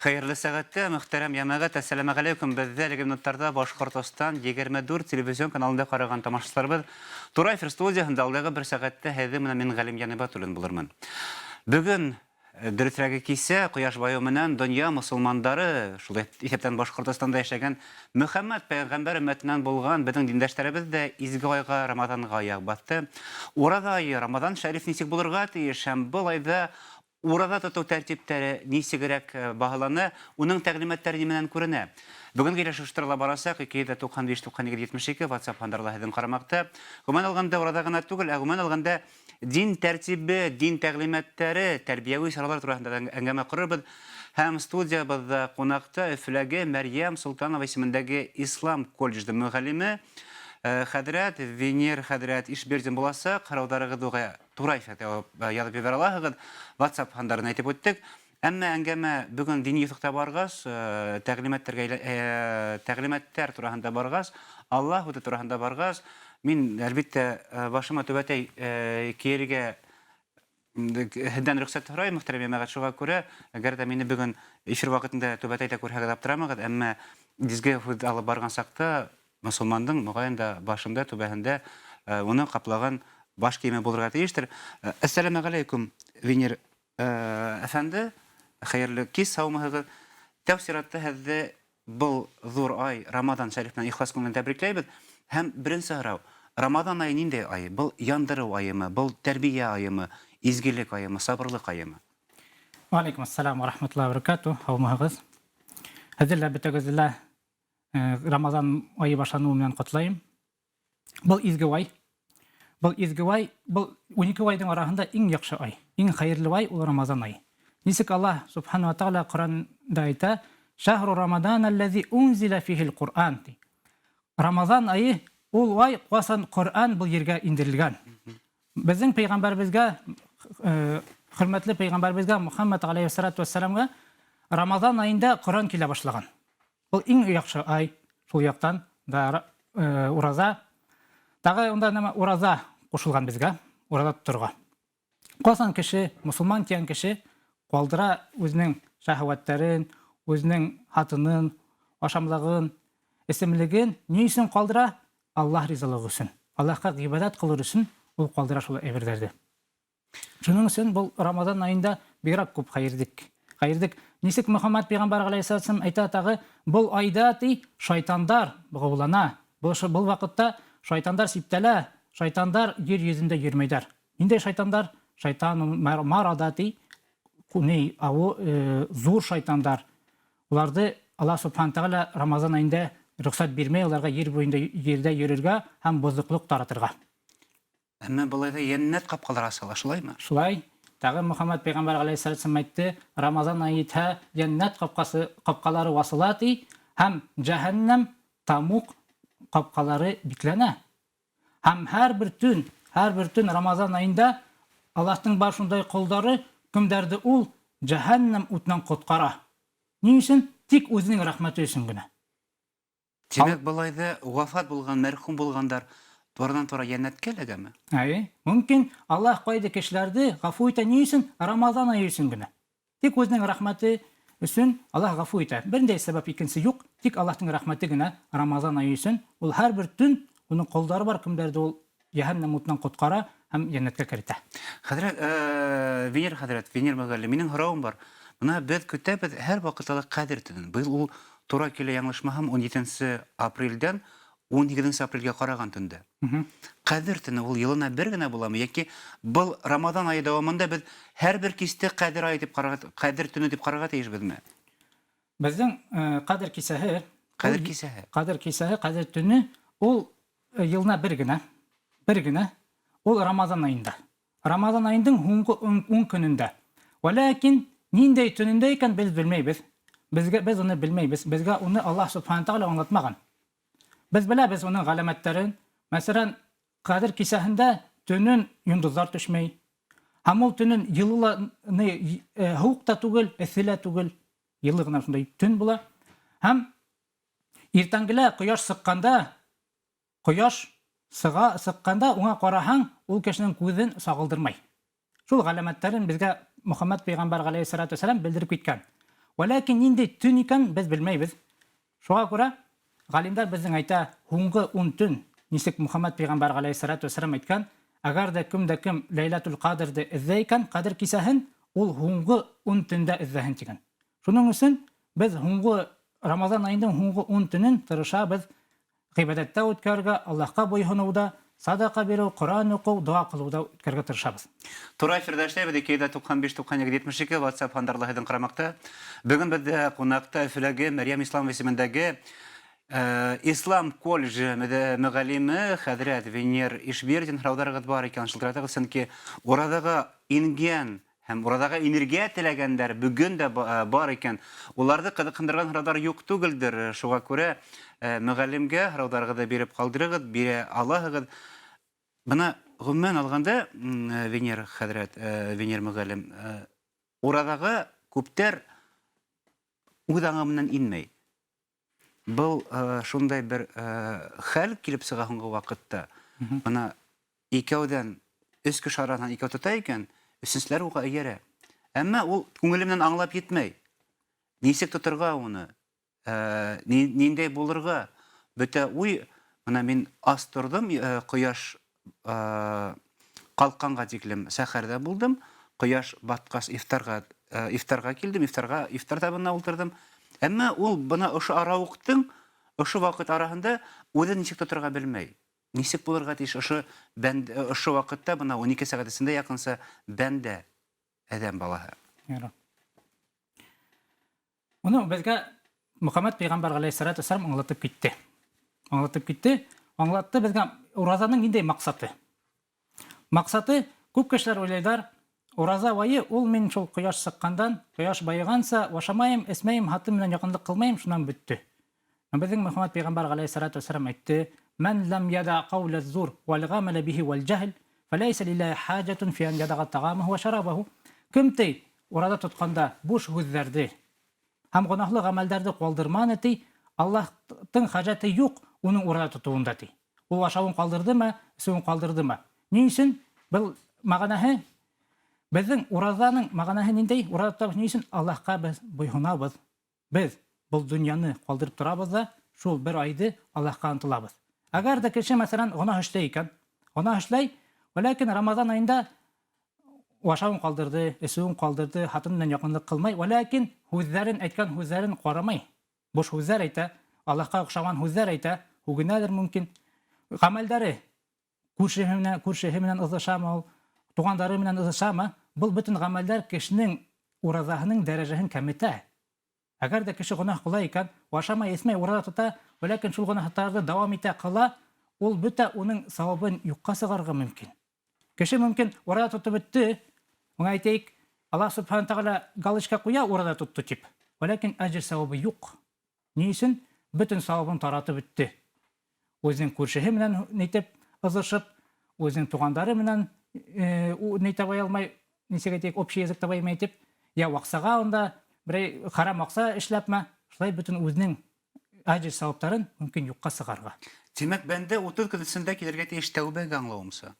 Hayırlı сәгатьтә, мөхтәрәм ямәгать, әссәламу алейкум. Бездә регионнарда Башкортстан 24 телевизион каналында караган тамашачыларыбыз Тура эфир студиясында алдагы бер сәгатьтә һәзе менә мин Галим Яныбат улын булырмын. Бүген дөресрәге кисә Кояш баю менән дөнья мусулмандары, шулай исәптән Башкортстанда яшәгән Мөхәммәд пәйгамбәр өммәтеннән булган безнең диндәшләребез дә изге айга Рамазанга аяк басты. Ураза айы Рамазан шәриф ничек булырга тиеш һәм бу айда Ураза тоту тәртиптәре ничегрәк баһалана, уның тәгълиматлары менән күренә. Бүген килешүштәргә барасак, 295-92-72 WhatsApp хандарла һәдән карамакта. Гомумән алганда ураза гына түгел, гомумән алганда дин тәртибе, дин тәгълиматлары, тәрбияви саралар турында әңгәмә корырбыз. Һәм студиябызда кунакта Өфләге Мәрьям Султанова исемендәге Ислам колледжы мөгаллиме Хәдрәт Венер Хәдрәт Ишбердин буласы караударыгызга турай язып ебәр алаһыгыз. WhatsApp хандарына әйтеп үттек. Әмма әңгәмә бүген дини юсыкта баргас, тәгълиматлар турында баргас, Аллаһ үзе турында баргас, мин әлбәттә башыма төбәтәй киергә һәдән рөхсәт һорай мөхтәрәм ямәгать шуга күрә, әгәр дә мине бүген эфир вакытында төбәтәй күрһәгез аптырамагыз, әмма дизгә худ алып барган сакта мусулмандың мөгаен да башында түбәһендә уны каплаган баш киеме булырга тиештер. Әссәламу алейкум, Венер әфәнде, хәерле кис, саумыгыз. Тәфсиратта һәдә был зур ай Рамазан шәрифнән ихлас күңелдән тәбрикләйбез. Һәм беренче сорау, Рамазан ае нинди ай? Был яндыру айымы, был тәрбия айымы, изгелек айымы, сабырлык айымы? Ва алейкум ассалам ва рахматуллахи ва баракатух. Һаумыгыз. Хәзерләр бетәгезләр Рамазан айы башлануы менән котлайм. Был изге ай. Бұл изге ай, бұл 12 айдың арасында иң яхшы ай, иң хайырлы ай ул Рамазан ай. Нисек Аллаһ субхана ва тааля Коранда әйтә: "Шахру Рамадан аллази унзила фихил Qur'ан." Рамазан айы ул ай касан Qur'ан бу ергә индерелгән. Безнең пәйгамбәрбезгә, хөрмәтле пәйгамбәрбезгә Мөхәммәд алейһиссалату вассаламга Рамазан айында Qur'ан килә башлаган. Бұл иң яхшы ай, шул яктан да ураза. Тагы онда нема ураза кушылган безгә, ураза тоторга. Касан кеше, мусулман дигән кеше калдыра үзенең шәһвәтләрен, үзенең хатынын, ашамлыгын, исемлеген ни өчен калдыра? Аллаһ ризалыгы өчен. Аллаһка гыйбадат кылыр өчен ул калдыра шул әйберләрне. Шуның өчен бу Рамазан айында бигрәк күп хайырдык. Нисек Мөхәммәд пәйгамбәр алейһиссалам әйтә тагы, бу айда шайтандар бугылана. Бу вакытта шайтандар сиптәлә, шайтандар yer йөзендә йөрмәйдәр. Инде шайтандар, шайтан марадати, куни ау зур шайтандар. Уларды Аллаһ субхана тааля Рамазан айында рөхсәт бирмәй, аларга җирдә йөрергә һәм бозыклык таратырга. Әмма булайда яннат капкалары ачыла, шулаймы? Шулай. Тагы Мөхәммәд пәйгамбәр алейһиссалам әйтте: "Рамазан айында яннат капкалары васылати һәм җәһәннәм тамук капкалары бикләнә." Һәм һәр бер төн Рамазан айында Аллаһның бар шундай кулдары кемдәрде ул җәһәннәм утынан коткара. Ни өчен? Тик үзенең рәхмәте өчен генә. Димәк, булайда вафат булган, мәрхүм булгандар турыдан-туры яннәткә эләгәме? Мөмкин Аллаһ кайда кешеләрне гафу итә ни өчен? Рамазан айы өчен генә. Тик үзенең рәхмәте өчен Аллаһ гафу итә. Бердәй сәбәп икенче юк, тик Аллаһның рәхмәте генә Рамазан айы өчен. Ул һәр бер төн уның кулдары бар кемдәрде ул җәһәннәм утынан коткара һәм җәннәткә кертә. Хәдрәт Венер мөгаллим, минем һорауым бар. Менә без көтәбез һәр вакытта Кадер төнен. Быел ул туры килә яңлышмаһам 17 апрельдән 12 апрельгә караган төндә. Кадер төне ул елына бер генә буламы яки был Рамазан айы дәвамында без һәр бер кисте Кадер айы дип карарга, Кадер төне дип карарга тиешбезме? Безнең Кадер кисәһе, Кадер төне ул елына бер генә, ул Рамазан айында. Рамазан айының һуңгы 10 көнендә. Валакин ниндәй төнендә икән без белмәйбез. Без уны белмәйбез. Безгә уны Аллаһ субхана тааля аңлатмаган. Без беләбез уның галәмәтләрен. Мәсәлән, Кадер кисәһендә төнен йондызлар төшмәй. Һәм ул төнен йылыны һук та түгел, эсселә түгел, йылы гына шундай төн була. Һәм иртәнгелә кояш сыкканда, сыкканда уңа караһаң, ул кешенең күзен сагылдырмай. Шул галәмәтләрен безгә Мөхәммәд пәйгамбәр алейһиссалату вассалам белдереп киткән. Вәләкин нинди төн икән без белмәйбез. Шуңа күрә галимдар безнең әйтә, һуңгы 10 төн, нисек Мөхәммәд пәйгамбәр галәйһиссәлату вәссәлам әйткән, әгәр дә кем Ләйләтул Кадрды эзләй икән, Кадр кисәһен, ул һуңгы 10 төндә эзләһен дигән. Шуның өчен без һуңгы Рамазан аенның һуңгы 10 төнен тырышабыз гыйбадәттә үткәрергә, Аллаһка буйһынуда, садака бирү, Коръан уку, дуа кылуда үткәрергә тырышабыз. Тура эфирдә эшләйбез 295-97-72 WhatsApp хандарлыһыдың карамакта. Бүген бездә кунакта Өфөләге Мәрьям Ислам исемендәге Ислам колледжы мөгаллиме хәзрәт Венер Ишбердин һораударыгыз бар икән, шылтыратыгыз, сөнки урадагы ингән һәм урадагы энергия теләгәннәр бүген дә бар икән. Уларны кызыксындырган һораудар юк түгелдер. Шуңа күрә мөгаллимгә һораударыгызды биреп калдырыгыз, бире алаһыгыз. Бына гомумән алганда, Венер хәзрәт, Венер мөгаллим, урадагы күптәр үз аңы инмәй. Был шундай бер хәл килеп сыга һуңгы вакытта. Бына икәүдән өч кеше араһыннан икәү тота икән, өченчеләр уга иярә. Әмма ул күңелемнән аңлап йетмәй. Нисек тотырга уны? Ниндәй булырга? Бөтә уй, бына мин аз тордым, кояш калкканга тиклем сәхәрдә булдым. Кояш баткас ифтарга килдем, ифтар табынына утырдым. Әмма ул бына ошо арауктың, ошо вакыт араһында үзе ничек тотырга белмәй. Нисек булырга тиеш ошо вакытта бына 12 сәгать эчендә якынса бәндә адәм балаһы. Уны безгә Мөхәммәд пәйгамбәр галәйһиссәлату вәссәлам аңлатып китте. Аңлатты безгә уразаның ниндәй максаты. Максаты күп кешеләр уйлыйлар, ураза вайы ул мин шул кояш сыккандан, кояш байыганса ашамайым, эсмәйем, хатым белән якынлык кылмайым, шуннан бетте. Безнең Мөхәммәд пәйгамбәр галәйһиссәлату вәссәлам әйтте: "Ман лам яда каула az-zur вал гамала биhi вал җаһл, фалайса лиллаһи хаҗатун фи ан ядага тагамаһу ва шарабаһу." Кем ти ураза тотканда буш һүзләрде һәм гөнаһлы гамәлләрне калдырманы ти, Аллаһтың хаҗаты юк уның ураза тотуында ти. Ул ашавын калдырдымы, суын калдырдымы? Ни өчен? Бу мәгънәһе безнең уразаның мәгънәһе ниндәй? Ураза тотабыз ни өчен? Аллаһка без буйһынабыз. Без бу дөньяны калдырып торабыз да, шул бер айды Аллаһка ынтылабыз. Әгәр дә кеше мәсәлән гөнаһ эшләй икән, гөнаһ эшләй, ләкин Рамазан аенда ашавын калдырды, эсүен калдырды, хатын белән якынлык кылмай, ләкин һүзләрен әйткән һүзләрен карамай. Буш һүзләр әйтә, Аллаһка охшаган һүзләр әйтә, үгенәдер мөмкин. Гамәлдәре күршеһе менән ызышамы, тугандары менән ызышамы, бу бөтен гамәлләр кешенең уразаһының дәрәҗәһен кәметә. Әгәр дә кеше гөнаһ кыла икән, ашамай, эсмәй, ураза тота, ләкин шул гөнаһларны дәвам итә кыла, ул бөтә уның савабын юкка сыгарга мөмкин. Кеше мөмкин ураза тотып бетте, уңа әйтәйек, Аллаһ субхана тагала галочка куя ураза тотты дип, ләкин аҗр савабы юк. Ни өчен? Бөтен савабын таратып бетте. Үзенең күршеһе менән нитеп ызышып, үзенең тугандары менән нитә алмай, нисек әйтәйек, общий язык таба алмай дип, я ваксага онда бер харам акса эшләпме, шулай бөтен үзенең аҗр саваптарын мөмкин юкка сыгарга. Димәк, бәндә 30 көн эчендә килергә тиеш тәүбәгә аңлавымса.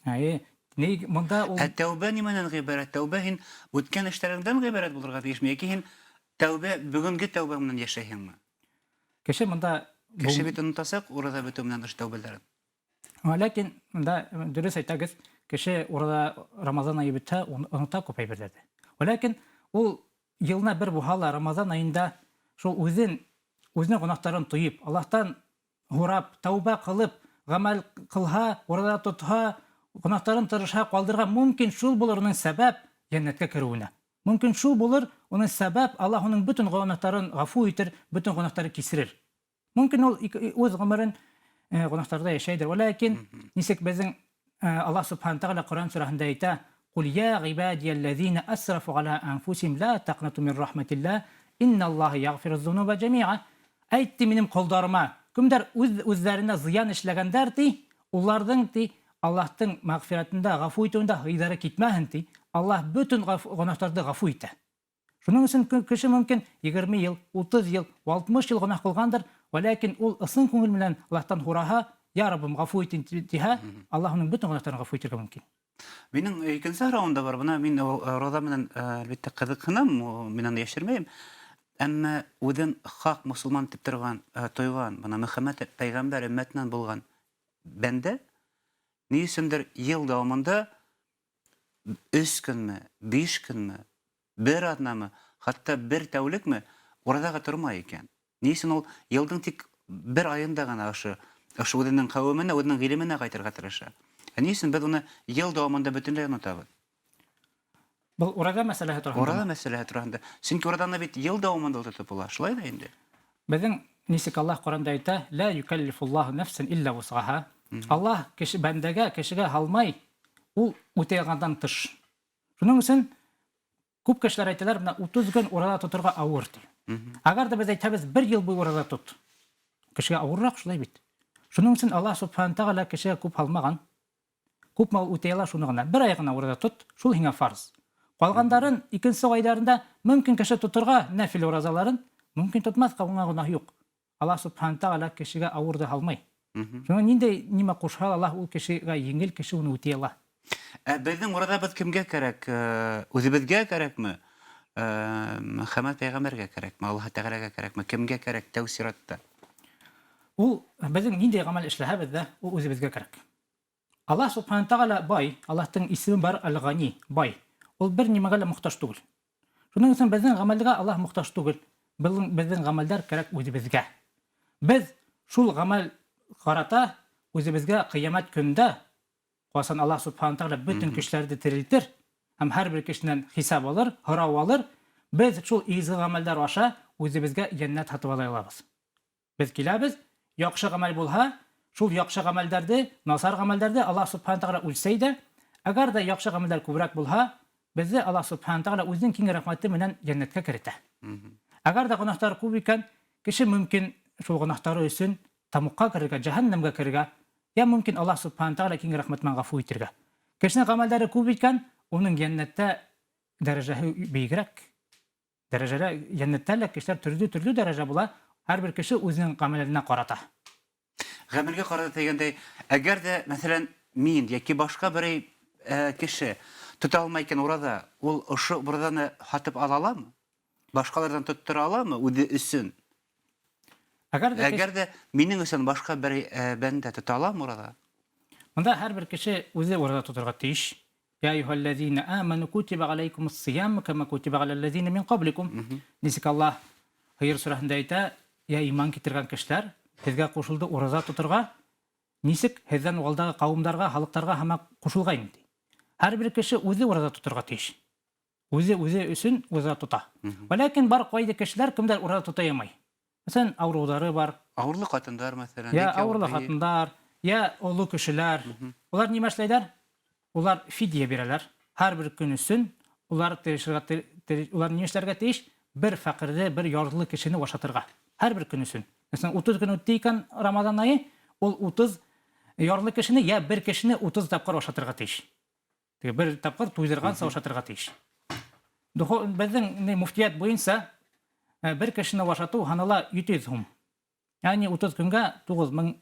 Ни монда ул Тәүбә нимәнән гыйбарәт? Тәүбә һин үткән эшләреңдән гыйбарәт булырга тиешме, яки һин тәүбә бүгенге тәүбә менән яшәйһеңме? кеше монда Кеше бит онытасак, ураза бетү менән эш тәүбәләрен. Ләкин монда дөрес әйтәгез, кеше урада Рамазан айы бетә, оныта күп әйберләрне. Ләкин ул елна бер булһа Рамазан аенда шул үзенең гөнаһларын туеп, Аллаһтан һурап, тәүбә кылып, гамәл кылһа, урада тотһа, гөнаһларын тырышһа, калдырга мөмкин, шул булыр уның сәбәп җәннәткә керүенә. Мөмкин шул булыр уның сәбәп Аллаһ уның бөтен гөнаһларын гафу итер, бөтен гөнаһларын кисерер. Мөмкин ул үз гомерен гөнаһларда яшәйдер. Ләкин нисек безнең Аллаһ субхана тагала Коръан сүрәһендә әйтә: "Кул я гибадияллазина асрафу ала анфусихим ла тaqнату мин рахматиллах, инналлаха ягфирuz-зунуба җами'a." Әйтте минем кулдарыма, кемдер үзләренә зыян эшләгәндәр ти, уларның ти Аллаһтың мәгъфиратында, гафу итүендә гыйдары китмәһен ти. Аллаһ бөтен гөнаһларны гафу итә. Шуның өчен кеше мөмкин 20 ел, 30 ел, 60 ел гөнаһ кылгандыр, ләкин ул ысын күңел белән Аллаһтан хураһа, я Раббым гафу ит диһә, Аллаһ уның бөтен гөнаһларын гафу итәргә мөмкин. Минең икенче раунда бар. Бына мин Роза менән әлбәттә кызыксынам, мин аны яшермәйм. Әмма үҙен хак мусулман дип тойган, бына Мөхәммәд пәйгамбәр өммәтеннән булган бәндә ни өчендер ел дәвамында 3 көнме, 5 көнме, бер атнамы, хатта бер тәүлекме урадага тормай икән. Ни өчен ул елдың тик бер айында гына ошо үҙенең кавеменә, үҙенең гыйлеменә кайтырга тырыша. Ни өчен беҙ уны ел дәвамында бөтөнләй онотабыҙ? Был урада мәсьәләһе тураһында. Урада мәсьәләһе тураһында. Сөнки ураданы бит ел дәвамында тотып була. Шулай да инде. Безнең нисек Аллаһ Коранда әйтә: "Ла юкаллифуллаһу нафсан илля вус'аха". Аллаһ бәндәгә һалмай, ул үтәгәннән тыш. Шуның өчен күп кешеләр әйтәләр, менә 30 көн урада тотырга авыр ди. Әгәр дә без әйтәбез, 1 ел буе урада тот. Кешегә авыррак шулай бит. Шуның өчен Аллаһ Субханаһу тагала кешегә күп һалмаган. Күп мал үтәялар шуны гына. 1 ай гына урада тот, шул һиңа фарз. Калгандарын 2нче айдарында мөмкин кеше тотырга нәфил уразаларын, мөмкин тотмаска уңа гына юк. Аллаһ Субханаһу тагала кешегә авырды һалмай. Шуңа ниндәй нима кушһа Аллаһ ул кешегә еңел кеше уны үтәяла. Безнең урада бит кемгә кирәк? Үзебезгә кирәкме? Мөхәммәд пәйгамбәргә кирәкме? Аллаһ Тәгаләгә кирәкме? Кемгә кирәк тәүсиратта? Ул безнең ниндәй гамәл эшләһәбез дә, ул үзебезгә кирәк. Аллаһ Субханаһу тагала бай, Аллаһтың исеме бар Ал-Гани, бай. Ул бер нимәгә лә мохтаҗ түгел. Шуның өчен безнең гамәлгә Аллаһ мохтаҗ түгел. Безнең гамәлләр кирәк үзебезгә. Без шул гамәл карата үзебезгә кыямәт көндә касан Аллаһ Субханаһу тагала бөтен кешеләрне терелтер һәм һәрбер кешенән хисап алыр, һорау алыр. Без шул изге гамәлләр аша үзебезгә җәннәт һатып ала алабыз. Без киләбез, яхшы гамәл булһа, шул яхшы гамәлләрне, насар гамәлләрне Аллаһ Субханаһу тагала үлсәйдә, әгәр дә яхшы гамәлләр күбрәк булһа, безне Аллаһ Субханаһу тагала үзенең киң рәхмәте менән җәннәткә кертә. Әгәр дә гөнаһтар күп икән, кеше мөмкин шул гөнаһтары өчен тамукка керергә, җәһәннәмгә керергә, я мөмкин Аллаһ Субханаһу тагала киң рәхмәт менән гафу итәргә. Кешенең гамәлләре күп икән, уның җәннәттә дәрәҗәһе бигрәк. Дәрәҗәләр җәннәттә лә кешеләр төрле дәрәҗә була, һәрбер кеше үзенең гамәленә карата. Гамәлгә карата дигәндә, әгәр дә, мәсәлән, мин яки башка бер кеше тота алмай икән урада, ул ошо ураданы һатып ала аламы? Башкалардан тоттыра аламы үзе өчен? Әгәр дә минең өчен башка бер бәндә тота аламы урада? Монда һәрбер кеше үзе урада тотырга тиеш. Я аyyuhallazina amanu kutiba alaykumus siyam kama kutiba alal ladzina min qablikum. Нисек Аллаһ Хайр сүрәһендә әйтә, я иман китергән кешеләр, һезгә кушылды ураза тотырга, нисек һездән алдагы кавымнарга, халыкларга һәм кушылган ди. Һәрбер кеше үзе ураза тотырга тиеш. Үзе өчен ураза тота. Ләкин бар кайда кешеләр кемдер ураза тота алмый. Мәсәлән, авырулары бар. Авырлы хатындар, мәсәлән. Я авырлы хатындар, я олы кешеләр. Улар нимә эшләйләр? Улар фидия бирәләр. Һәрбер көн өчен улар ни эшләргә тиеш? Бер фәкырде, бер ярлы кешене ашатырга. Һәрбер көн өчен. Мәсәлән, 30 көн үтте икән Рамазан айы, ул 30 ярлы кешене я бер кешене 30 тапкыр ашатырга тиеш. Теге бер тапкыр туйдырганса ашатырга тиеш. Безнең муфтият буенча бер кешене ашату ханала 700 сум. Ягъни 30 көнгә 9000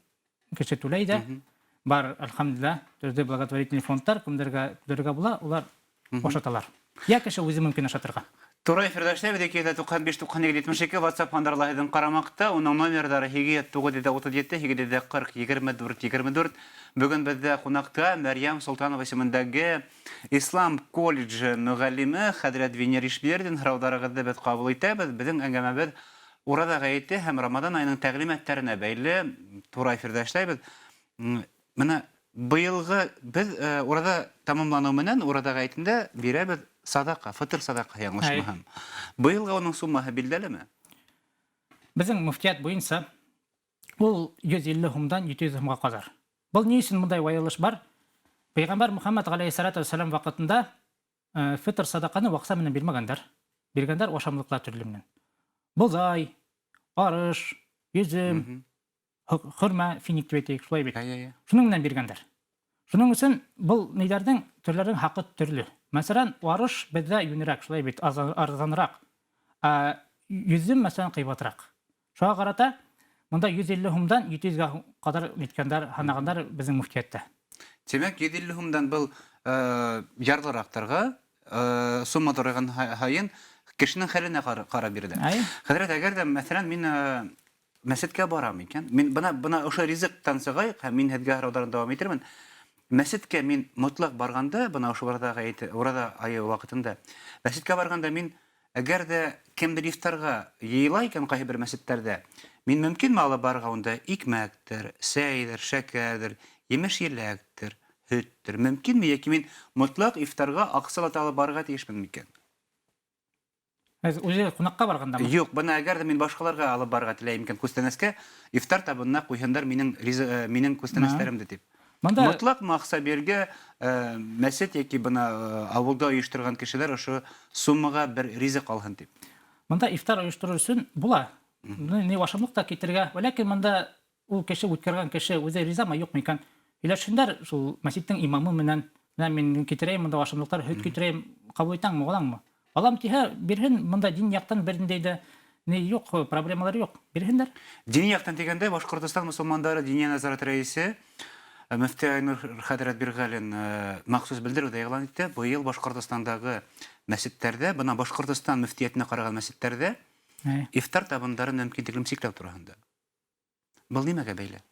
кеше түләй дә. Бар, алхамдулилlah, төрле благотворительный фондтар кемдәргә була, улар ашаталар. Я кеше үзе мөмкин ашатырга. Турай эфирдәшләр, бит 95-92-72 WhatsApp хандарлагыдан карамакта, уның номерлары 7-9-37-40-24-24. Бүген бездә кунакта Мәрьям Солтанова исемендәге Ислам колледжы мөгаллиме Хәдрәт Венер Ишбердин һораударыгызды без кабул итәбез. Безнең әңгәмәбез урада гаете һәм Рамадан айының тәгълиматларына бәйле. Турай эфирдәшләр, менә быелгы без урада тамамлану менән урада гаетендә бирәбез садака, фитр садака яңлышмаһам. Быелга уның суммаһы билдәлеме? Безнең муфтият буенча ул 150 сумдан 700 сумга кадәр. Бу ни өчен мондай ваялыш бар? Пәйгамбәр Мөхәммәд галәйһиссалату вассалам вакытында фитр садаканы вакса менән бирмәгәннәр. Биргәннәр ашамлыклар төрле менән. Бозай, арыш, йөзем, хөрмә, финик дип әйтик, шулай бит. Шуның менән биргәннәр. Шуның өчен бу ниләрнең төрләренең хакы төрле. Мәсәлән, арыш бездә юнрак, шулай бит, арзанрак. Йөзем мәсәлән кыйбатрак. Шуңа карата монда 150 сумдан 700-га кадәр иткәннәр, ханаганнар безнең муфтиятта. Демәк, 750 сумдан был ярлырактарга сумма торган хайын кешенең хәленә карап бирде. Ай. Хәзрәт, әгәр дә мәсәлән мин мәсеткә барам икән, мин бына ошо ризыктан сыгайык һәм мин һеҙгә һораудан дәвам итермен. Мәсеткә мин мотлак барганда, бына ошо урада айы вакытында, мәсеткә барганда мин әгәр дә кемдер ифтарга йыйыла икән кайһы бер мәсеттәрдә, мин мөмкинме алып барырга унда икмәктер, сәйдер, шәкәрдер, емеш-еләктер, һөттер, мөмкинме, яки мин мотлак ифтарга аксалат алып барырга тиешмен микән? Үзе кунакка баргандамы? Юк, бына әгәр дә мин башкаларга алып барырга теләйм икән күстәнәскә, ифтар табынына куйһындар минең күстәнәсләремде дип. Монда Мотлак максабергә мәсет яки бына авылда оештырган кешеләр ошо суммага бер ризык алһын дип. монда ифтар оештыру өчен була. Ни ашамлык та китергә, ләкин монда ул кеше үткәргән кеше үзе ризамы, юкмы икән? Иләшендәр шул мәсҗиднең имамы менән мин китерәм монда ашамлыклар, һөт китерәм, кабул итәңме, алаңмы? Алам тиһә, бирһен, монда дин яктан бернидә дә ни юк, проблемалар юк. Бирһендер. Дини яктан дигәндә Башкортстан мөселмандары дини назарат рәисе Мөфти Айнур Хәдрәт Биргалин махсус белдерүдә игълан итте. Быел Башкортостандагы мәсҗидләрдә, бына Башкортстан мөфтиятенә караган мәсҗидләрдә ифтар табындарын мөмкинлеген чикләү турында. Был нимәгә бәйле?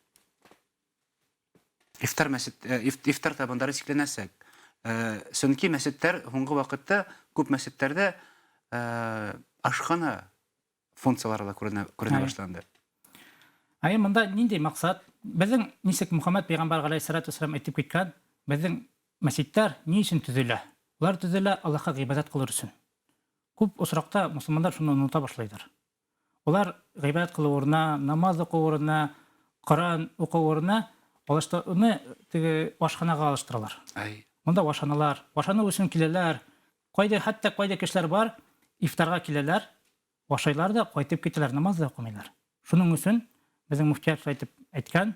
Ифтар табындары чикләнәсәк, сөнки мәсҗидләр һуңгы вакытта күп мәсҗидләрдә ашхана функциялары да күренә башланды. Монда нинди максат? Безнең нисек Мөхәммәд пәйгамбәр галәйһиссәлату вассалам әйтеп киткән, безнең мәсҗидләр ни өчен төзелә? Улар төзелә Аллаһка гыйбадат кылыр өчен. Күп осракта мусламаннар шуны оныта башлыйлар. Улар гыйбадат кылу урынына, намаз уку урынына, Коран уку урынына алыштыруны теге ашханага алыштыралар. Монда ашханалар, ашану өчен киләләр. Хәтта кайда кешеләр бар, ифтарга киләләр, ашайлар да кайтып китәләр, намаз да укымыйлар. Шуның өчен безнең мөфтият әйткән,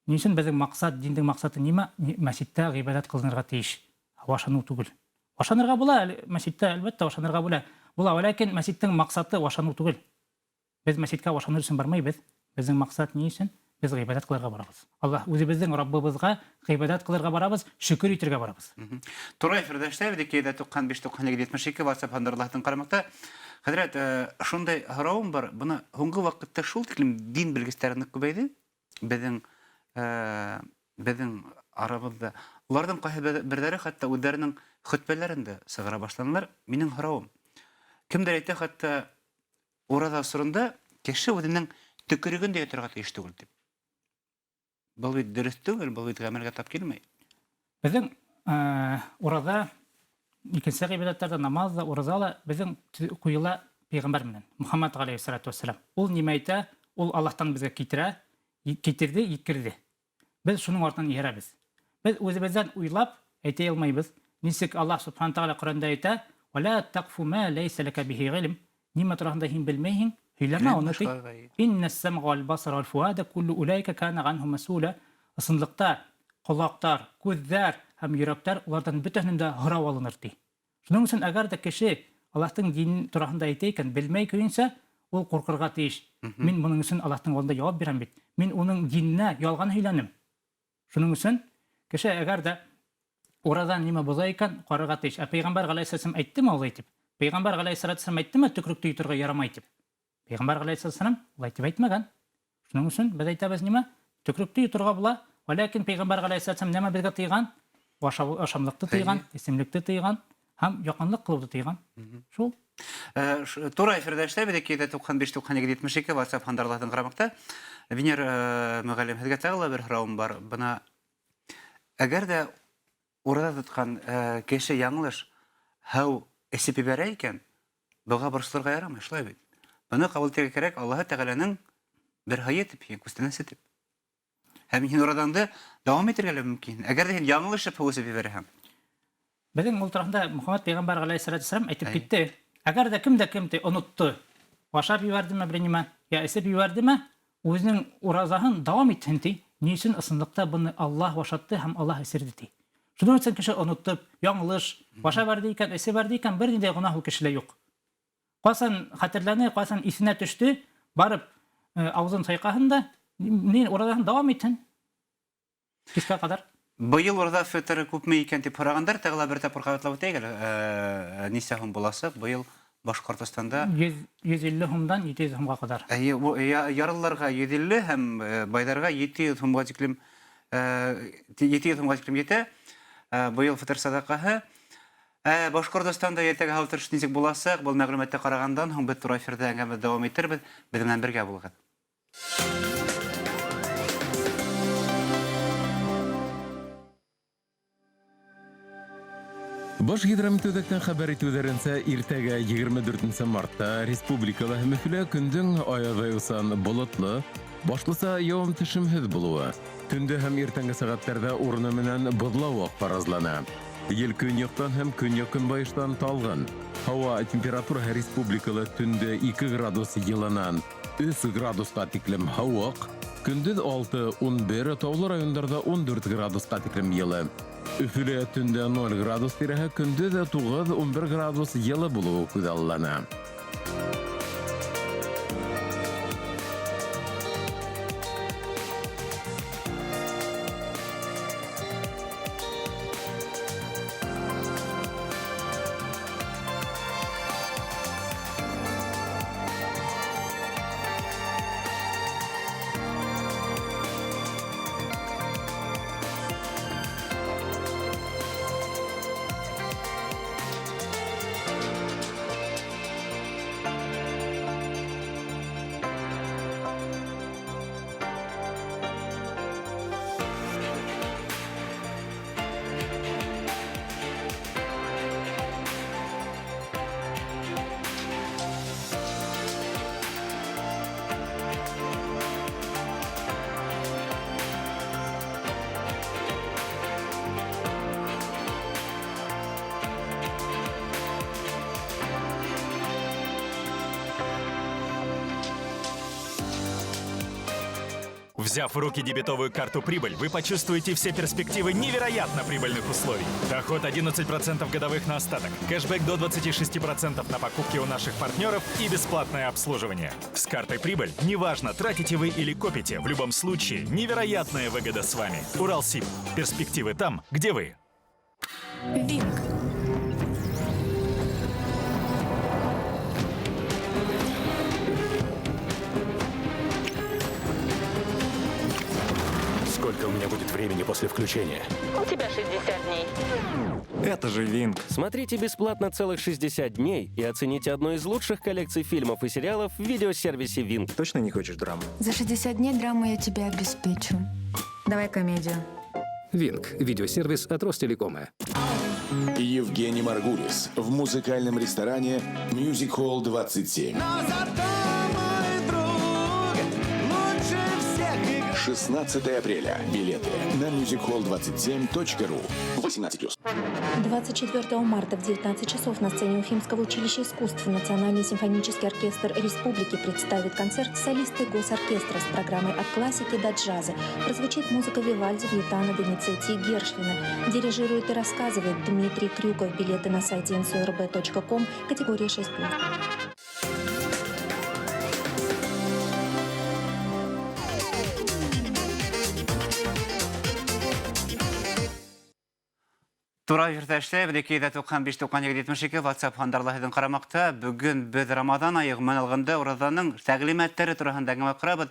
ни өчен безнең максат, диндең максаты нимә? Мәсҗидтә гыйбадат кылынырга тиеш. Ашану түгел. Ашанырга була, мәсҗидтә әлбәттә ашанырга була. Ләкин мәсҗидтең максаты ашану түгел. Без мәсҗидкә ашаныр өчен бармыйбыз. Безнең максат ни өчен? Без гыйбадат кылырга барабыз. Аллаһ үзебезнең Раббыбызга гыйбадат кылырга барабыз, шөкер итәргә барабыз. Турай эфирдәштәр, дикәйдә 95-92-72 WhatsApp һандырлаһтан карамакта. Хәзрәт, шундай һорауым бар. Буны һуңгы вакытта шул тиклем дин белгечләренең күбәйде. Безнең арабызда. Улардан кайһы бирләре хәтта үзләренең хөтбәләрендә сыгыра башланылар. Минең һорауым. Кемдер әйтә хәтта урада сорында кеше үзенең төкереген дә ятырга тиеш түгел дип. Был бит дөрес түгел, был бит гамәлгә тап килмәй. Безнең урада икенче гыйбадәтләрдә намазда, уразала безнең куела пәйгамбәр менән, Мөхәммәд галәйһиссәлату вассалам. Ул нимә әйтә? Ул Аллаһтан безгә китерде, йиткерде. Без шуның артыннан йөрәбез. Без үзебездән уйлап әйтә алмыйбыз. Нисек Аллаһ субхана тағала Коранда әйтә: "Ва ла тaqfu ma laysa laka bihi ilm." Нимә турында һин белмәйһең, һөйләмә аны. Инна as-sam'a wal-basara wal-fuada kullu ulaika kana anhu mas'ula. Ысынлыкта колактар, күзләр һәм йөрәкләр улардан бөтенен дә һорау алыныр ди. Шуның өчен әгәр дә кеше Аллаһтың динен турында әйтә икән, белмәй көенсә, ул куркырга тиеш. Мин моның өчен Аллаһтың алдында җавап бирәм бит. Мин уның диненә ялган һөйләнем. Шуның өчен кеше әгәр дә урадан нимә боза икән, карарга тиеш. Пәйгамбәр галәйһиссәлам әйттеме ул әйтеп? Пәйгамбер галәйһиссәлам әйттеме төкректе йотырга ярамай дип? Пәйгамбер галәйһиссәлам ул әйтеп әйтмәгән. Шуның өчен без әйтәбез нимә? Төкректе йотырга була, ләкин пәйгамбер галәйһиссәлам нәмә безгә тыйган? Ашамлыкты тыйган, исемлекте тыйган һәм якынлык кылуды тыйган. Шул. Турай эфирдәштә бит 95-92-72 WhatsApp һандырлаһтан карамакта. Венер мөгаллим, һезгә тагы бер һорауым бар. Бына әгәр дә урада тоткан кеше яңлыш һәү эсеп ибәрә икән, буга борчылырга ярамый, шулай бит. Буны кабул итәргә кирәк Аллаһ Тәгаләнең бер һәйәт итеп, күстәнәсе итеп. Һәм һин ураданды дәвам итәргә мөмкин. Әгәр дә һин яңлышып һәүсеп ибәрәһең. Безнең ул турында Мөхәммәд пәйгамбәр галәйһиссәлату вассалам әйтеп китте. Әгәр дә кемдә онытты, ашап ибәрдеме белмәм, я эсеп ибәрдеме, үзенең уразаһын дәвам итһен ди. Ни өчен ысынлыкта буны Аллаһ вашатты һәм Аллаһ эсерде ди. Шуның өчен кеше онытып, яңлыш, баша бәрде икән, эсе бәрде икән, бер ниндәй гөнаһ ул кешелә юк. Касан хәтерләнә, касан исенә төште, барып авызын сайкаһын да, ни уразаһын дәвам итһен. Кискә кадәр. Быел урада фитры күпме икән дип һорагандар, тагыла бер тапкыр кабатлап үтәйек әле. Нисә һум буласы? Быел Башкортостанда 150 сумдан 700 сумга кадәр. Ярылларга 150 һәм байларга 700 сумга тиклем 700 сумга тиклем җитә. Быел фитр садакаһы. Башкортостанда ятәгә хәлтер ничек буласак, бу мәгълүматка карагандан һәм бит тура эфирдә әңгәмә дәвам иттербез. Безнең бергә булыгыз. Баш гидрометеодактан хәбәр итүләренчә, иртәгә 24 мартта республикада һәм Өфөлә көндең аязайсан болытлы, башлыса явым-төшемһез булуы. Төндә һәм иртәнге сәгатьләрдә урыны менән быдлау фаразлана. Ел көньяктан һәм көньяк-көнбайыштан талгын. Һава температурасы республикада төндә 2 градус йылынан 3 градуска тиклем һавык, көндез 6-11, таулы районнарда 14 градуска тиклем йылы. Өфөлә төндә 0 градус тирәһе, көндез 9-11 градус йылы булуы күзаллана. Взяв в руки дебетовую карту «Прибыль», вы почувствуете все перспективы невероятно прибыльных условий. Доход 11% годовых на остаток, кэшбэк до 26% на покупки у наших партнеров и бесплатное обслуживание. С картой «Прибыль» неважно, тратите вы или копите, в любом случае невероятная выгода с вами. Уралсиб. Перспективы там, где вы. Винг. Сколько у меня будет времени после включения? У тебя 60 дней. Это же Винг. Смотрите бесплатно целых 60 дней и оцените одну из лучших коллекций фильмов и сериалов в видеосервисе Винг. Точно не хочешь драму? За 60 дней драму я тебе обеспечу. Давай комедию. Винг – видеосервис от Ростелекома. Евгений Маргулис в музыкальном ресторане Music Hall 27. 16 апреля. Билеты на musichall27.ru. 18+. 24 марта в 19 часов на сцене Уфимского училища искусств Национальный симфонический оркестр Республики представит концерт солисты госоркестра с программой «От классики до джаза». Прозвучит музыка Вивальди, Вьетана, Доницетти и Гершвина. Дирижирует и рассказывает Дмитрий Крюков. Билеты на сайте nsurb.com, категория 6+. Тура эфирдәшләр, 295-92-72 WhatsApp хандарлаһыдан карамакта, бүген без Рамадан айы гыман алганда Уразаның тәгълиматлары турында әңгәмә карабыз.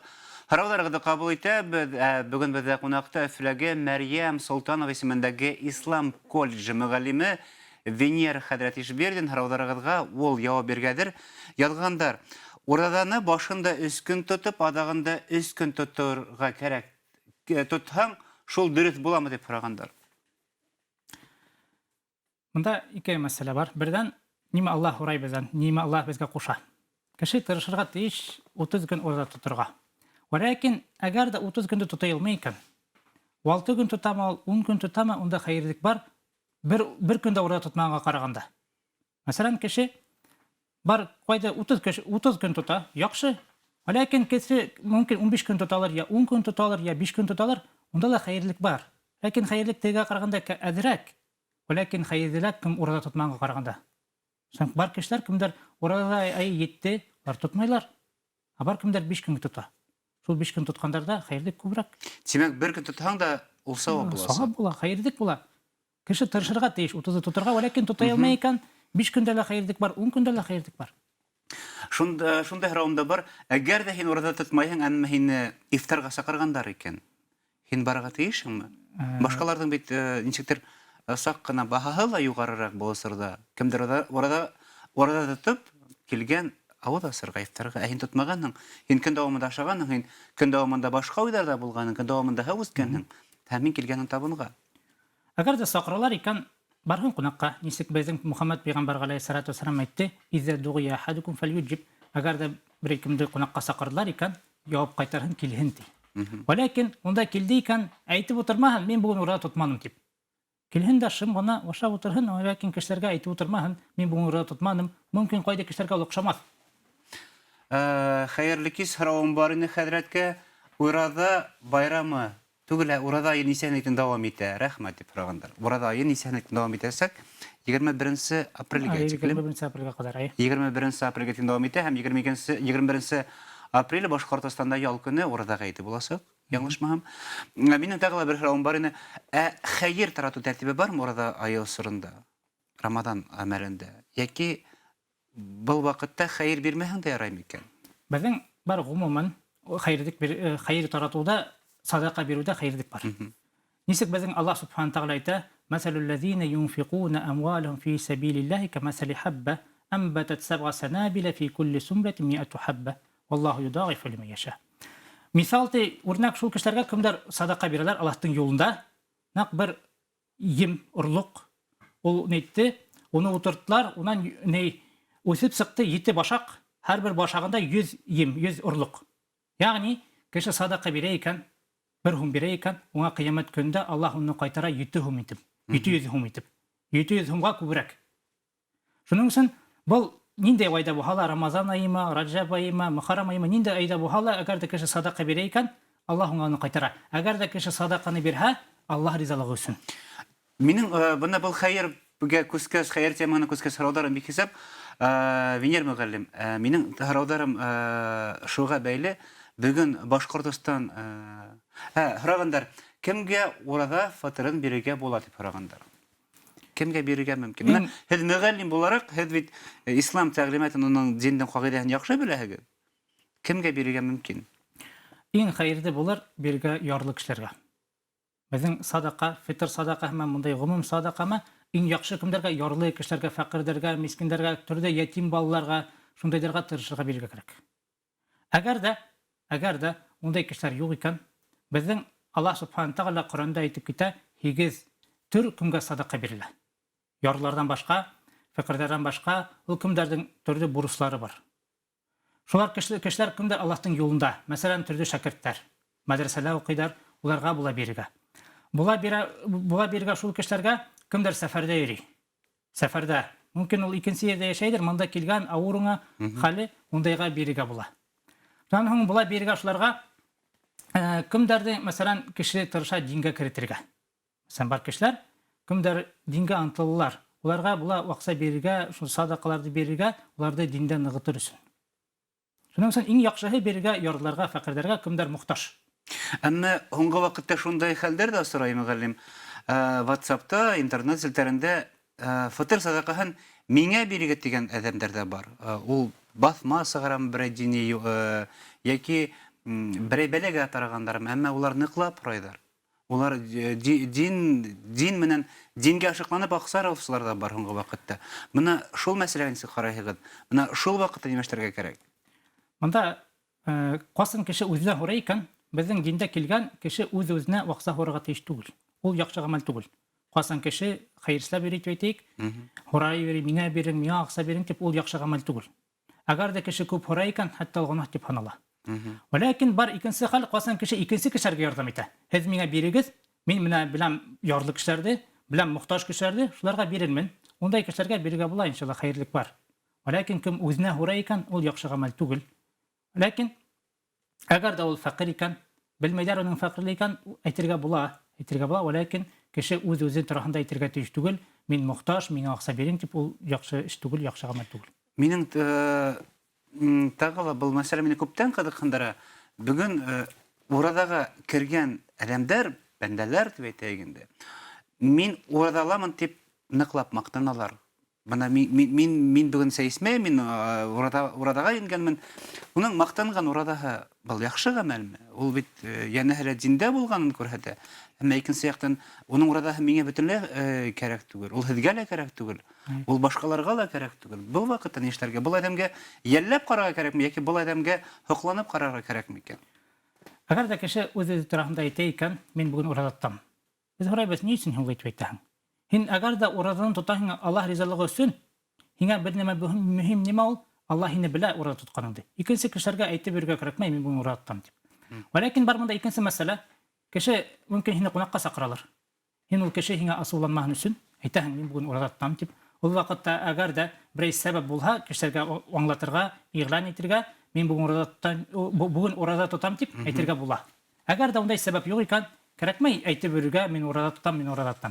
Һорауларыгызды кабул итәбез. Бүген бездә кунакта Өфөләгә Мәрьям Солтанова исемендәге Ислам колледжы мөгаллиме Венера Хәдрәт Ишбердин һорауларыгызга ул җавап биргәдер. Язгандар: Уразаны башында 3 көн тотып, адагында 3 көн тотырга кирәк. Тотһаң, шул дөрес буламы дип сорагандар. Монда ике мәсьәлә бар. Бердән, нимә Аллаһ урай бездән, нимә Аллаһ безгә куша. Кеше тырышырга тиеш 30 көн урда тотырга. Ләкин әгәр дә 30 көндә тота алмый икән, 6 көн тотамы, 10 көн тотамы, онда хәерлек бар. Бер көндә урда тотмаганга караганда. Мәсәлән, кеше бар кайда 30 көн тота, яхшы. Ләкин кеше мөмкин 15 көн тоталар, я 10 көн тоталар, я 5 көн тоталар, онда да хәерлек бар. Ләкин хәерлек тегә караганда әзрәк. Ләкин хәерлек кем урда тотмаганга караганда. Сән бар кешеләр кемдер урда ай 7 бар тотмайлар. Бар кемдер 5 көн тота. Шул 5 көн тоткандарда хәерлек күбрәк. Тимәк, бер көн тотһаң да ул савап була. Савап була, хәерлек була. Кеше тырышырга тиеш 30 тотырга, ләкин тота алмый икән, 5 көндә лә хәерлек бар, 10 көндә лә хәерлек бар. Шунда һорауым да бар. Әгәр дә һин урада тотмайһың, әмма һине ифтарга сакыргандар икән, һин барырга тиешеңме? Башкаларның бит ничектер сак кына баһаһы ла югарырак булсырда. Кемдер урада тотып килгән авыз асырга ифтарга, ә һин тотмаганның, һин көн дәвамында ашаганның, һин көн дәвамында башка уйларда булганның, көн дәвамында һәм үскәнның, һәм мин килгәнең табынга. Әгәр дә сакыралар икән, барһын кунакка. Нисек безнең Мөхәммәд пәйгамбәр галәйһиссәлату вассалам әйтте: "Иза дугия ахадукум фальюджиб." Әгәр дә бер кемне кунакка сакырдылар икән, җавап кайтарһын, килһен ди. Ләкин монда килде икән, әйтеп утырмаһын, мин бүген урада тотмадым дип. Килһен дә шым гына ашап утырһын, ләкин кешеләргә әйтеп утырмаһын, мин бүген урада тотмадым. Мөмкин кайда кешеләргә ул охшамас. Хәерле кич һорауым бар ине хәзрәткә. Урада байрамы түгел, урада айы нисәнлектән дәвам итә. Рәхмәт дип һорагандар. Урада айы нисәнлектән дәвам итәсәк, 21 апрельгә тиклем. 21 апрельгә кадәр. 21 апрельгә тиклем дәвам итә һәм 21 апрель Башкортостанда ял көне урадага әйтеп буласак, яңлышмаһам. Минем тагы бер һорауым бар ине. Хәйр тарату тәртибе бармы урада айы сырында? Рамадан әмәрендә. Яки был вакытта хәйр бирмәһәң дә ярый микән? Безнең бар гомумән хәйр таратуда, садака бирүдә хәйрлек бар. Нисек безнең Аллаһ субханәһу тәгалә әйтә: "Мәсәлул лазина юнфиқуна амвалахум фи сабилиллаһи камасали хабба анбатат саб'a санабила фи кулли сумратин ми'ату хабба валлаһу юдағифу лиман яша." Мисал үрнәк шул кешеләргә кемдер садака бирәләр Аллаһтың юлында, нәкъ бер ем урлык. Ул нитте, уны утырттылар, унан үсеп сыкты 7 башак, һәрбер башагында 100 ем, 100 урлык. Ягъни кеше садака бирә икән, 1 һум бирә икән, уңа кыямәт көндә Аллаһ уны кайтара 7 һум итеп, 700 һум итеп. 700 һумга күбрәк. Шуның өчен бу нинди айда булһа, Рамазан айымы, Раджаб айымы, Мөхәррәм айымы, нинди айда булһа, әгәр дә кеше садака бирә икән, Аллаһ уңа аны кайтара. Әгәр дә кеше садаканы бирһә, Аллаһ ризалыгы өчен. Минем бuna был хәйр бүге күскәс хәйр теманы күскәс һораударым бик хисап. Венер мөгаллим, минем һораударым шуга бәйле. Бүген Башкортстан һорагандар, кемгә урада фатирын бирергә була дип һорагандар. Кемгә бирергә мөмкин? Һез мөгаллим буларак, һез бит ислам тәгълиматын, уның диндән кагыйдәһен яхшы беләһегез. Кемгә бирергә мөмкин? Иң хәйрле булыр бирергә ярлы кешеләргә. Безнең садака, фитр садака һәм мондай гомум садакамы иң яхшы кемдәргә, ярлы кешеләргә, фәкырьләргә, мискиннәргә, төрдә ятим балаларга, шундайларга тырышырга бирергә кирәк. Әгәр дә ундай кешеләр юк икән, безнең Аллаһ субханәһу тәгалә Коръәндә әйтеп китә, 8 төр кемгә садака бирелә. Ярлылардан башка, фәкырьләрдән башка, ул кемдәрнең төрле бурычлары бар. Шулар кешеләр кемдер Аллаһтың юлында, мәсәлән, төрле шәкертләр, мәдрәсәлә укыйлар, уларга була бирергә. Була бирергә шул кешеләргә кемдер сәфәрдә йөри. Сәфәрдә, мөмкин ул икенче җирдә яшәйдер, монда килгән авыруңа хәле ундайга бирергә була. Шуннан һуң була бирергә шуларга кемдәрдә, мәсәлән, кеше тырыша дингә кертергә. Сән бар кешеләр кемдер дингә антыллар. Уларга була вакса бирергә, шул садакаларды бирергә, уларда диндән ныгытыр өчен. Шуның өчен иң яхшыһы бирергә ярлыларга, фәкырьләргә, кемдер мохтаж. Әмма һуңгы вакытта шундай хәлдәр дә сорый мөгаллим. WhatsApp'та, интернет селтәрендә фатир садакаһын миңа бирергә дигән әдәмнәр дә бар. Ул басма сыгарам бер дини яки бер бәләгә тарагандар, әмма улар ныклап райдар. Улар дин менән дингә ашыкланып аксаровсылар да бар һуңгы вакытта. Моны шул мәсьәләгә ничек карайсыз? Моны шул вакытта нимәштәргә кирәк? Монда касан кеше үзенә һорый икән, безнең диндә килгән кеше үз-үзенә вакса һорарга тиеш түгел. Ул яхшы гамәл түгел. Касан кеше хәйрсләп әйтик, һорай бирә, миңа бирин, миңа акса бирин дип, ул яхшы гамәл түгел. Әгәр дә кеше күп һорай икән, хәтта гынаһ дип һанала. Ләкин бар икенче хәл, касан кеше икенче кешеләргә ярдәм итә. Һез миңа бирегез, мин менә беләм ярлы кешеләрне, беләм мохтаж кешеләрне, шуларга бирермен. Ундай кешеләргә бирергә була, иншалла хәйрлек бар. Ләкин кем үзенә һорай икән, ул яхшы гамәл түгел. Ләкин әгәр дә ул фәкыйрь икән, белмәйләр уның фәкыйрь икән, әйтергә була, ләкин кеше үз-үзен тарафында әйтергә тиеш түгел. Мин мохтаж, миңа акса бирин дип, ул яхшы эш түгел, яхшы гамәл түгел. Минем тагы был мәсьәлә мине күптән кызыксындыра. Бүген урадага кергән адәмнәр, бәндәләр дип әйтәйек инде. Мин урадаламын дип ныклап мактаналар. Бана мин бүген сәйсмә, мин урадага ингәнмен. Уның мактанган урадаһы был яхшы гамәлме? Ул бит янәһәле диндә булганын күрһәтә. Әмма икенче яктан уның урадаһы миңа бөтенләй кирәк түгел. Ул һезгә лә кирәк түгел. Ул башкаларга да кирәк түгел. Бу вакытта ни эшләргә? Бу адәмгә йәлләп карарга кирәкме яки бу адәмгә хокланып карарга кирәкме икән? Әгәр дә кеше үзе турында әйтә икән, мин бүген урадаттам. Без һорайбыз, ни өчен һуң әйтәһең? Һин әгәр дә урадан тотаһың Аллаһ ризалыгы өчен, һиңа бер нәмә мөһим нимә ул? Аллаһ һине белә урада тотканыңды. Икенче кешеләргә әйтеп бирергә кирәкмәй, мин бүген урадаттам дип. Ләкин бар монда икенче мәсьәлә. Кеше мөмкин һине кунакка сакыралар. Һин ул кеше һиңа асуланмаһын өчен әйтәһең, мин бүген урадаттам дип. Ул вакытта әгәр дә берәй сәбәп булһа, кешеләргә аңлатырга, игълан итәргә, мин бүген урада тотам дип әйтергә була. Әгәр дә ундай сәбәп юк икән, кирәкмәй әйтеп бирергә, мин урада тотам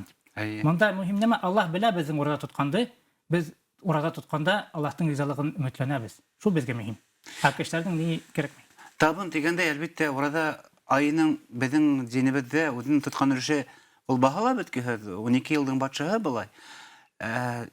дип. Монда мөһим нәмә, Аллаһ белә безнең урада тотканды, без урада тотканда Аллаһтың ризалыгын өметләнәбез. Шул безгә мөһим. Кешеләрнең ни кирәкмәй. Табын дигәндә, әлбәттә, урада айының безнең динебездә үзен тоткан өлеше ул баһалап беткән 12 елның батшаһы булай.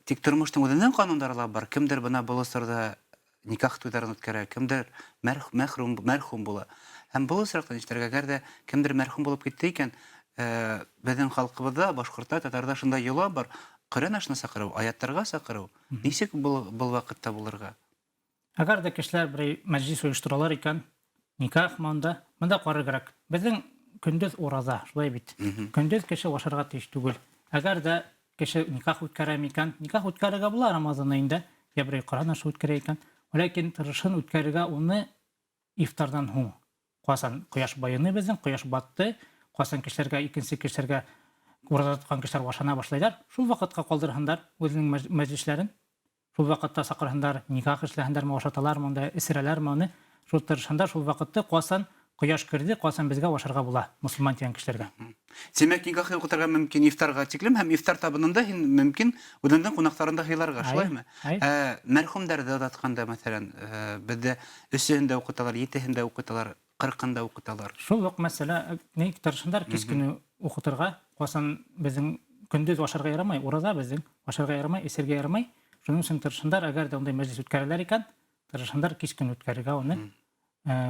Тик тормыштың үзенең кануннары бар. Кемдер бына булысырда никах туйларын үткәрә, кемдер мәрхүм була. Һәм бу сорактан ишетергә гәрдә кемдер мәрхүм булып китте икән, безнең халкыбызда, башкортта, татарда шунда йола бар. Коръән ашына сакыру, аяттарга сакыру. Ничек бу вакытта булырга? Әгәр дә кешеләр бер мәҗлис оештыралар икән, никах монда карар кирәк. Безнең көндез ураза, шулай бит. Көндез кеше ашарга тиеш түгел. Әгәр дә кеше никах үткәрә икән, никах үткәрергә була Рамазан аенда, я бер Коръән ашу үткәрә икән, ләкин тырышын үткәрергә уны ифтардан һуң. Касан кояш байыны безнең, кояш батты, касан кешеләргә, икенче кешеләргә урада тоткан кешеләр ашана башлайлар, шул вакытка калдырһындар үзенең мәҗлесләрен. Шул вакытта сакырһындар, никах эшләһендәр, ашаталар, монда исерәләр моны. Шул тырышында шул вакытта касан кояш кирде, касан безгә ашарга була, мусульман дигән кешеләргә. Демәк, никах укытырга мөмкин, ифтарга тиклем һәм ифтар табынында мөмкин үзенең кунакларында хыйларга, шулаймы? Мәрхүмнәрдә датканда, мәсәлән, бездә 3-ендә укыталар, 7-ендә укыталар, 40-ында укыталар. Шул ук мәсьәлә, ни тырышындар кич көне укытырга, касан безнең көндез ашарга ярамай, урада безнең ашарга ярамай, исергә ярамай. Шуның өчен тырышындар, әгәр дә ундай мәҗлис үткәрәләр икән, тырышындар кич көне үткәрергә уны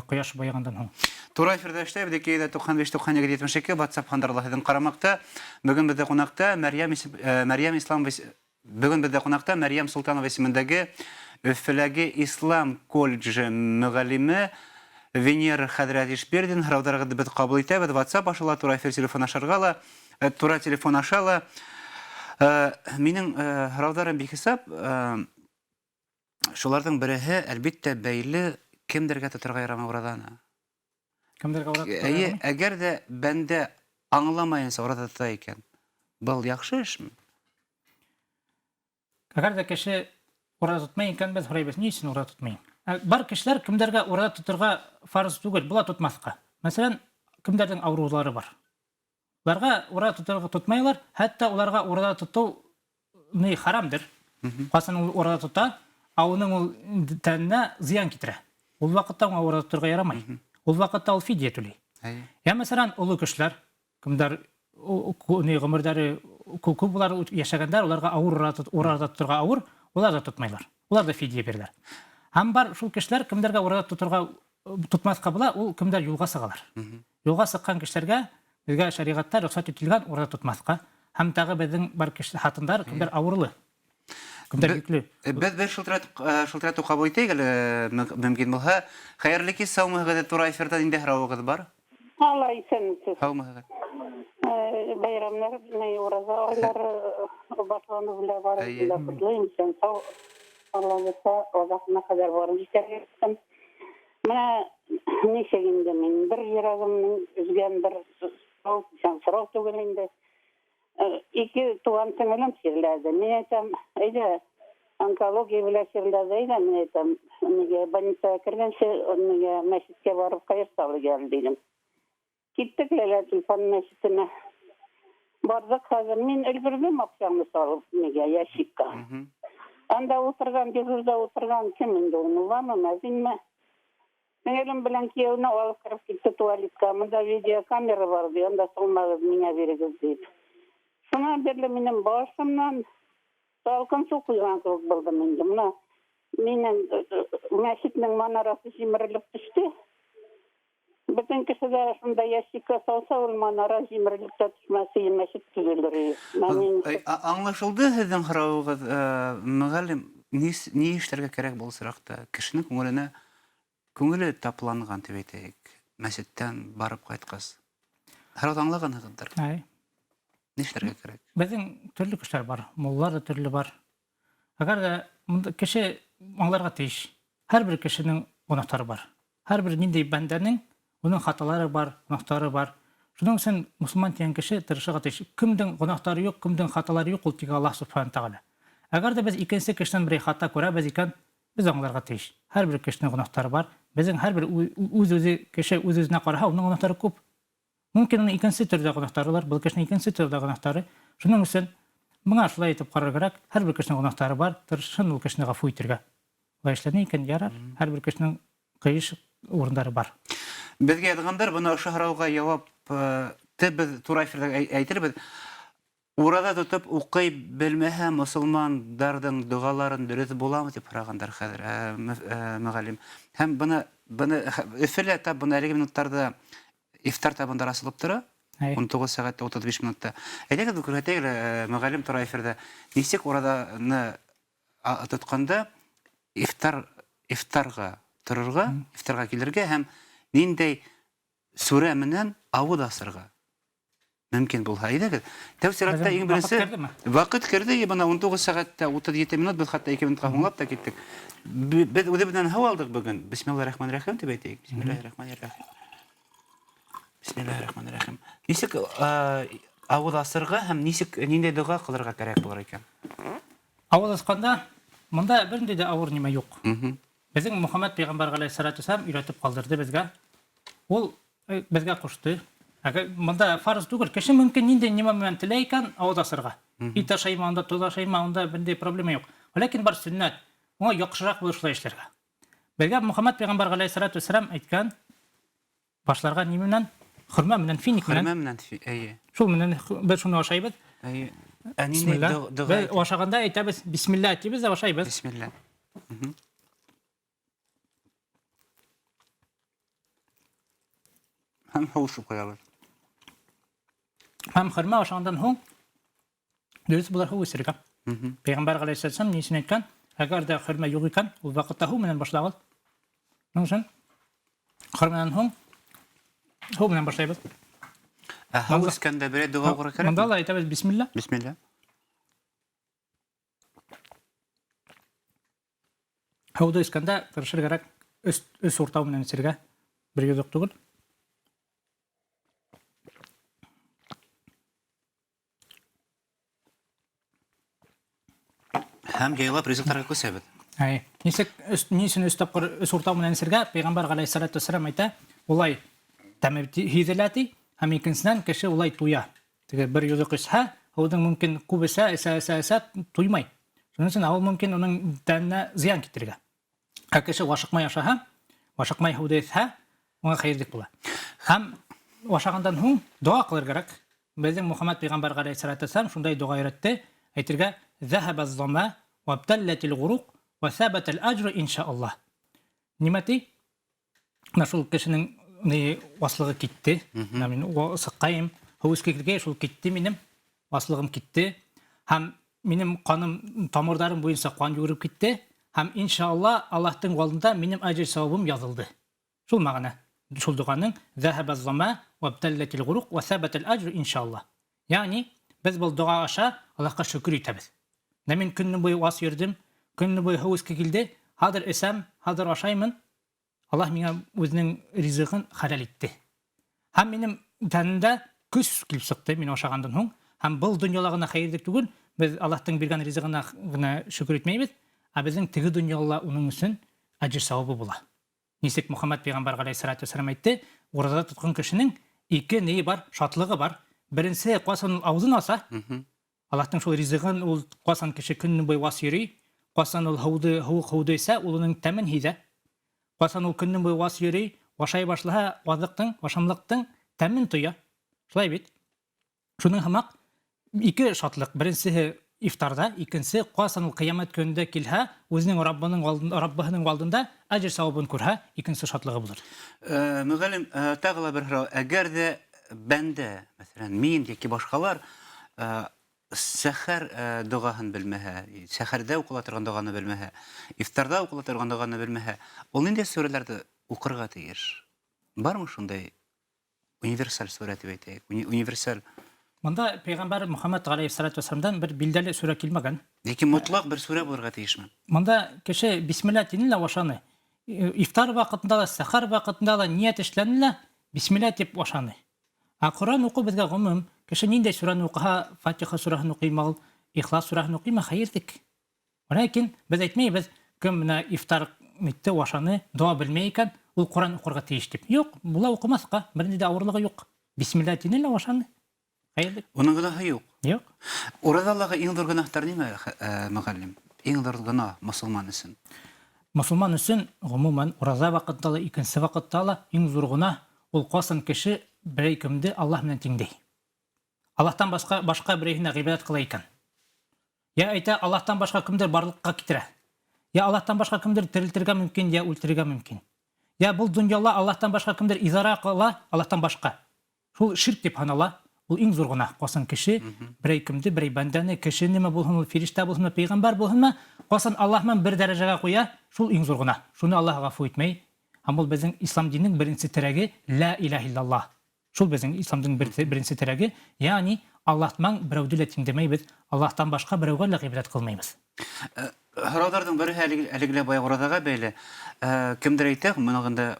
кояш байыгандан һуң. Тура эфирдә эшләп, дикәйдә 95-92-72 WhatsApp хандырлаһыдың карамакта. Бүген бездә кунакта Мәрьям Ислам, бүген бездә кунакта Мәрьям Султанова исемендәге Өфәләге Ислам колледжы мөгаллиме Венера Хәдрәт Ишбердин. Һорауларыгызды без кабул итәбез. WhatsApp ашыла, тура эфир телефон ашарга, тура телефон ашала. Минең һорауларым бихисап, шуларның береһе әлбәттә бәйле кемдергә тотырга ярамый ураданы. Кемдергә урада тотырга ярамый? Әгәр дә бәндә аңламаенча урада тота икән, был яхшы эшме? Әгәр дә кеше урада тотмый икән, без һорайбыз, ни өчен урада тотмый? Бар кешеләр кемдергә урада тотырга фарыз түгел, була тотмаска. Мәсәлән, кемдәрнең авырулары бар. Уларга урада тотырга тотмайлар, хәтта уларга урада тоту ни харамдыр. Касан ул урада тота, ауның ул тәненә зыян китерә. Ул вакытта урада тотырга ярамай. Ул вакытта ул фидия түли. Я мәсәлән, улы кешеләр, кемдер гомердәре күп булар яшәгәннәр, уларга урада тотырга авыр, улар да тотмайлар. Улар да фидия бирәләр. Һәм бар шул кешеләр, кемдәргә урада тотырга тотмаска була, ул кемдер юлга сыгалар. Юлга сыккан кешеләргә безгә шәригатьтә рөхсәт ителгән урада тотмаска. Һәм тагы безнең бар кешеләр хатындар, кемдер авырлы. Без шылтырату кабул итәйек, мөмкин булһа. Хәерле кич, саумыгыз, тура эфирдә инде һорауыгыз бар. Алла исәнмесез. Саумыгыз. Bayramlar, urazа айлары башлану белән бар. Инсан сау, Аллаһка озакына кадәр барып җитәргә. Менә ничегендә мин бер йөрәгемнең үзгән бер сорау түгел инде. Ике туган сеңлем сирләде. Мин әйтәм, әйдә, онкология белән сирләде, әйдә, мин әйтәм, нигә больницага кергәнче, нигә мәчеткә барып кайырсалы гел дидем. Киттек телефон мәчетенә. Бардык, хәзер мин өлгердем акчамны салып, нигә ящикка. Анда утырган, дежурда утырган кем инде ул, мулламы, мәзинме? Сеңлем белән кияүне алып киреп китте туалетка. Монда видеокамера бар, анда сылмагыз, миңа бирегез дип. Шуңа бирле минем башымнан Salkın su kuygan kılık buldum indi. Menen мәчетнең манарасы җимерелеп төште. Бөтен кешеләр шунда ящикка салса, ул манара җимерелеп тә төшмәсе, мәчет төзелер. Аңлашылды һезнең һорауыгыз, мөгаллим, ни эшләргә кирәк булсыракта? Кешенең күңеле тапланган дип әйтәйек. Мәчеттән барып кайткас. Һәр аңлаганыгыздыр. Ни эшләргә кирәк? Безнең төрле кешеләр бар, муллар да төрле бар. Әгәр дә кеше аңларга тиеш. Һәрбер кешенең гынахтары бар. Һәрбер ниндәй бәндәнең уның хаталары бар, гынахтары бар. Шуның өчен мусулман дигән кеше тырышырга тиеш. Кемнең гынахтары юк, кемнең хаталары юк, ул тик Аллаһ субханәһу тәгалә. Әгәр дә без икенче кешенән бер хата күрәбез икән, без аңларга тиеш. Һәрбер кешенең гынахтары бар. Безнең һәрбер үз-үзе кеше үз-үзенә караһа, уның гынахтары күп. Мөмкин уның икенче төрдә гынахтары бар, бу кешенең икенче төрдә гынахтары. Шуның өчен моңа шулай итеп карарга кирәк. Һәрбер кешенең гынахтары бар, тырышсын ул кешене гафу итәргә. Ва эшләрне икән ярар. Һәрбер кешенең кыйыш урындары бар. Безгә әйткәндәр, буны ошо һорауга җавап без туры эфирдә әйтербез. Урада тотып укый белмәһә мусулмандардың дугаларын дөрес буламы дип сорагандар хәзер, мөгаллим. Һәм буны эфирлә тап буны әлеге минутларда ифтар табында расылып тора. 19 сәгатьтә 35 минутта. Әйдәгез күрһәтәйек, мөгаллим туры эфирдә. Ничек ураданы тотканда ифтарга торырга, ифтарга килергә һәм ниндәй сүрә менән авыз асырга мөмкин булһа. Әйдәгез. Тәфсиратта иң беренче вакыт керде, бына 19 сәгатьтә 37 минут, без хәтта 2 минутка һуңлап та киттек. Без үзебезнән һава алдык бүген. Бисмиллаһир-рахманир-рахим дип әйтәйек. Бисмиллаһир-рахманир-рахим. Бисмиллаһир-рахманир-рахим. Ничек авыз асырга һәм ничек ниндәй дуга кылырга кирәк булыр икән? Авыз асканда монда бернинди дә авыр нима юк. Безнең Мөхәммәд пәйгамбәр галәйһиссәлату вассалам өйрәтеп калдырды безгә. Ул безгә кушты. Монда фарыз түгел, кеше мөмкин ниндәй нима белән теләй икән авыз асырга. Ит ашайма, анда тоз ашайма, анда бер проблема юк. Ләкин бар сөннәт. Моңа яхшырак булыр шулай эшләргә. Безгә Мөхәммәд пәйгамбәр галәйһиссәлату вассалам әйткән башларга нима белән? Хөрмә белән, финик белән. Хөрмә белән, әйе. Шул менән без шуны ашайбыз. Әйе. Без ашаганда әйтәбез бисмилла дибез, ашайбыз. Бисмилла. Һәм һушып куябыз. Һәм хөрмә ашагандан һуң дөрес булыр һу исергә. Пәйгамбәр галәйһиссәлам нисен әйткән? Әгәр дә хөрмә юк икән, ул вакытта һу менән башлагыз. Моның хөрмәнән һуң һу менән башлайбыз. Һу искәндә бер дуга укырга кирәк. Монда ла әйтәбез бисмилла. Бисмилла. Һуды искәндә тырышырга кирәк. Өс уртау менән исергә. Бер юзык түгел. Һәм җайлап ризыкларга күсәбез. Нисен өс тапкыр өс уртау менән исергә пәйгамбәр галәйһиссәлату вассалам әйтә, улай тәмәм һизеләти, һәм икенчедән кеше улай туя. Теге бер юзык исһә, һудың мөмкин күбесә, эсә туймай. Шуның өчен ул мөмкин уның тәненә зыян китерергә. Кеше ашыкмай ашаһа, ашыкмай һуды исһә, уңа хәерлек була. Һәм ашагандан һуң дуа кылырга кирәк. Безнең Мөхәммәд пәйгамбәр галәйһиссәлату вассалам шундай дуа өйрәтте, әйтергә ذهب الظما وابتلت الغروق وثبت الأجر إن شاء الله. Нимәти? Шул кешенең васлыгы китте. Мин сыккайым, һәүскегә шул китте минем. Васлыгым китте. Һәм минем каным тамырларым буенча кан йөгереп китте. Һәм иншалла Аллаһтың алдында минем аҗр савабым язылды. Шул мәгънә. Шул дуганың ذهب الظما وابتلت الغروق وثبت الأجر إن شاء الله. Ягъни без бу дуга аша Аллаһка шөкр итәбез. Мен көнне буе вас йөрдем, көнне буе һәүскә килде, хәзер эсәм, хәзер ашаймын. Аллаһ миңа үзенең ризыгын хәлал итте. Һәм минем тәнемдә көч килеп сыкты мин ашагандан һуң. Һәм бу дөньялагына хәерлек түгел, без Аллаһтың биргән ризыгына гына шөкр итмәйбез, ә безнең теге дөньяла уның өчен аҗр савабы була. Нисек Мөхәммәд пәйгамбәр галәйһиссәлату вассалам әйтте, ураза тоткан кешенең ике нәй бар, шатлыгы бар. Беренче касан авызын аса, Аллаһтың шул ризыгын ул касан кеше көнне буе вас йөри, касан ул һуды исә, улының тәмен һизә. Касан ул көнне буе вас йөри, ашай башлаһа, ашамлыктың тәмен тоя. Шулай бит. Шуның һәмак ике шатлык. Беренче ифтарда, икенче касан ул кыямат көнендә килһә, үзенең Раббының алдында аҗр савабын күрһә, икенче шатлыгы булыр. Мөгаллим, тагыла бер һорау. Әгәр дә бәндә, мәсәлән, мин яки башкалар сәхәр дугаһын белмәһә, сәхәрдә укыла торган дуганы белмәһә, ифтарда укыла торган дуганы белмәһә, ул нинди сүрәләрдә укырга тиеш? Бармы шундай универсаль сүрә дип әйтәйек? Универсаль. Монда Пәйгамбәр Мөхәммәд галәйһиссалату вассаламдан бер билдәле сүрә килмәгән. Яки мотлак бер сүрә булырга тиешме? Монда кеше бисмилла тинен лә вашаны. Ифтар вакытында да, сәхәр вакытында да ният эшләнелә, бисмилла дип вашаны. Коран уку безгә гомум, кеше ниндәй сүрәне укыһа, Фатиха сүрәһен укыймы, Ихлас сүрәһен укыймы, хәйрлек. Ләкин без әйтмәйбез, кем менә ифтар итте, вашаны, дуа белмәй икән, ул Коран укырга тиеш дип. Юк, була укымаска, бернинди авырлыгы юк. Бисмилла тинен лә вашаны. Хәйрлек. Уның гынаһы юк. Юк. Уразалларга иң зур гынаһтар нимә, мөгаллим? Иң зур гынаһ мөселман өчен. Мөселман өчен гомумән ураза вакытында да, икенче вакытта да иң зур гынаһ ул касан кеше берәйкемде Аллаһ белән тиңдәй. Аллаһтан башка берәйгә гыйбадат кыла икән. Я әйтә, Аллаһтан башка кемдер барлыкка китерә. Я Аллаһтан башка кемдер терелтергә мөмкин, я үлтерергә мөмкин. Я бул дөньяда Аллаһтан башка кемдер изара кыла, Аллаһтан башка. Шул ширк дип һанала. Ул иң зур гынаһ. Касан кеше берәйкемде, берәй бәндәне, кеше ниме булһын, ул фирештә булһын, пәйгамбәр булһынмы, касан Аллаһ менән бер дәрәҗәгә куя, шул иң зур гынаһ. Шуны Аллаһ гафу итмәй. Һәм ул безнең ислам диненең беренче терәге ла илаһа иллаллаһ. Шул безнең исламның беренче терәге, ягъни Аллаһтан берәүдә лә тиңдәмәйбез, Аллаһтан башка берәүгә лә гыйбадат кылмыйбыз. Һорауларның бере әлеге бая уразага бәйле. Кемдер әйтә, монда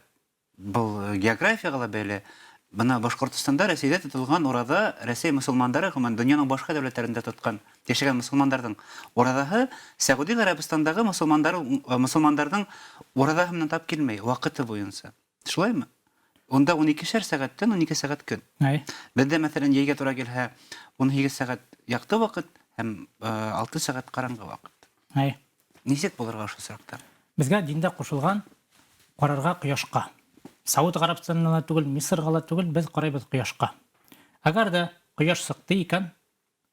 бу географиягә бәйле. Бына Башкортстанда, Рәсәйдә тотылган ураза, Рәсәй мөселманнары һәм дөньяның башка дәүләтләрендә тоткан яшәгән мөселманнарның уразаһы Сәгъүди Гарәбистандагы мөселманнарның уразаһы менән тап килмәй, вакыты буенча. Шулаймы? Онда 12 сәгатьтән 12 сәгать көн. Бездә, мәсәлән, йәйгә туры килһә, 18 сәгать якты вакыт һәм 6 сәгать караңгы вакыт. Ничек булырга шул соракта? Безгә диндә кушылган карарга кояшка. Сауд Гарәбистаннан түгел, Мисырга ла түгел, без карайбыз кояшка. Әгәр дә кояш сыкты икән,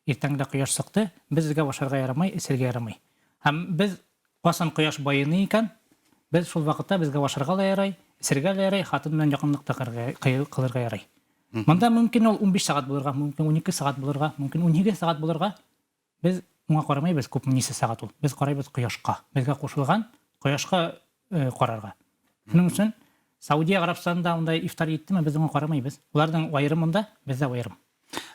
иртәнгә кояш сыкты, безгә башарга ярамый, эсергә ярамый. Һәм без касан кояш байыны икән, без шул вакытта безгә башарга ла ярый, эсергә ла ярый, хатын белән якынлыкта кылырга ярый. Монда мөмкин ул 15 сәгать булырга, мөмкин 12 сәгать булырга, мөмкин 12 сәгать булырга. Без моңа карамыйбыз, күпме ничә сәгать ул. Без карайбыз кояшка. Безгә кушылган кояшка карарга. Шуның өчен Саудия Гарәбистанда ундай ифтар иттеме, без моңа карамыйбыз. Уларның аерымында бездә аерым.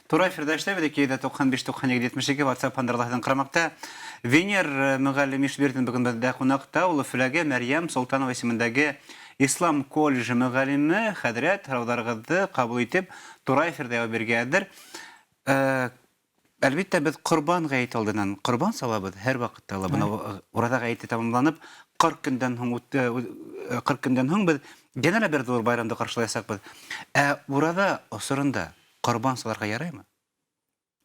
Тура эфирдә эшләбез, 95-97-72 WhatsApp һәндәрләрдән карамакта. Венер мөгаллим Ишбирдин бүген бездә кунакта, ул Фләгә Мәрьям Солтанова исемендәге Ислам колледжы мөгаллиме, хәзрәт, һорауларыгызды кабул итеп, тура эфирдә бергәдер. Әлбәттә, без Корбан гаете алдыннан Корбан салабыз һәр вакытта. Бу урада гаете тамамланып, 40 көндән һуң без генә бер зур байрамда каршылайсакбыз. Урада осырында Корбан саларга яраймы?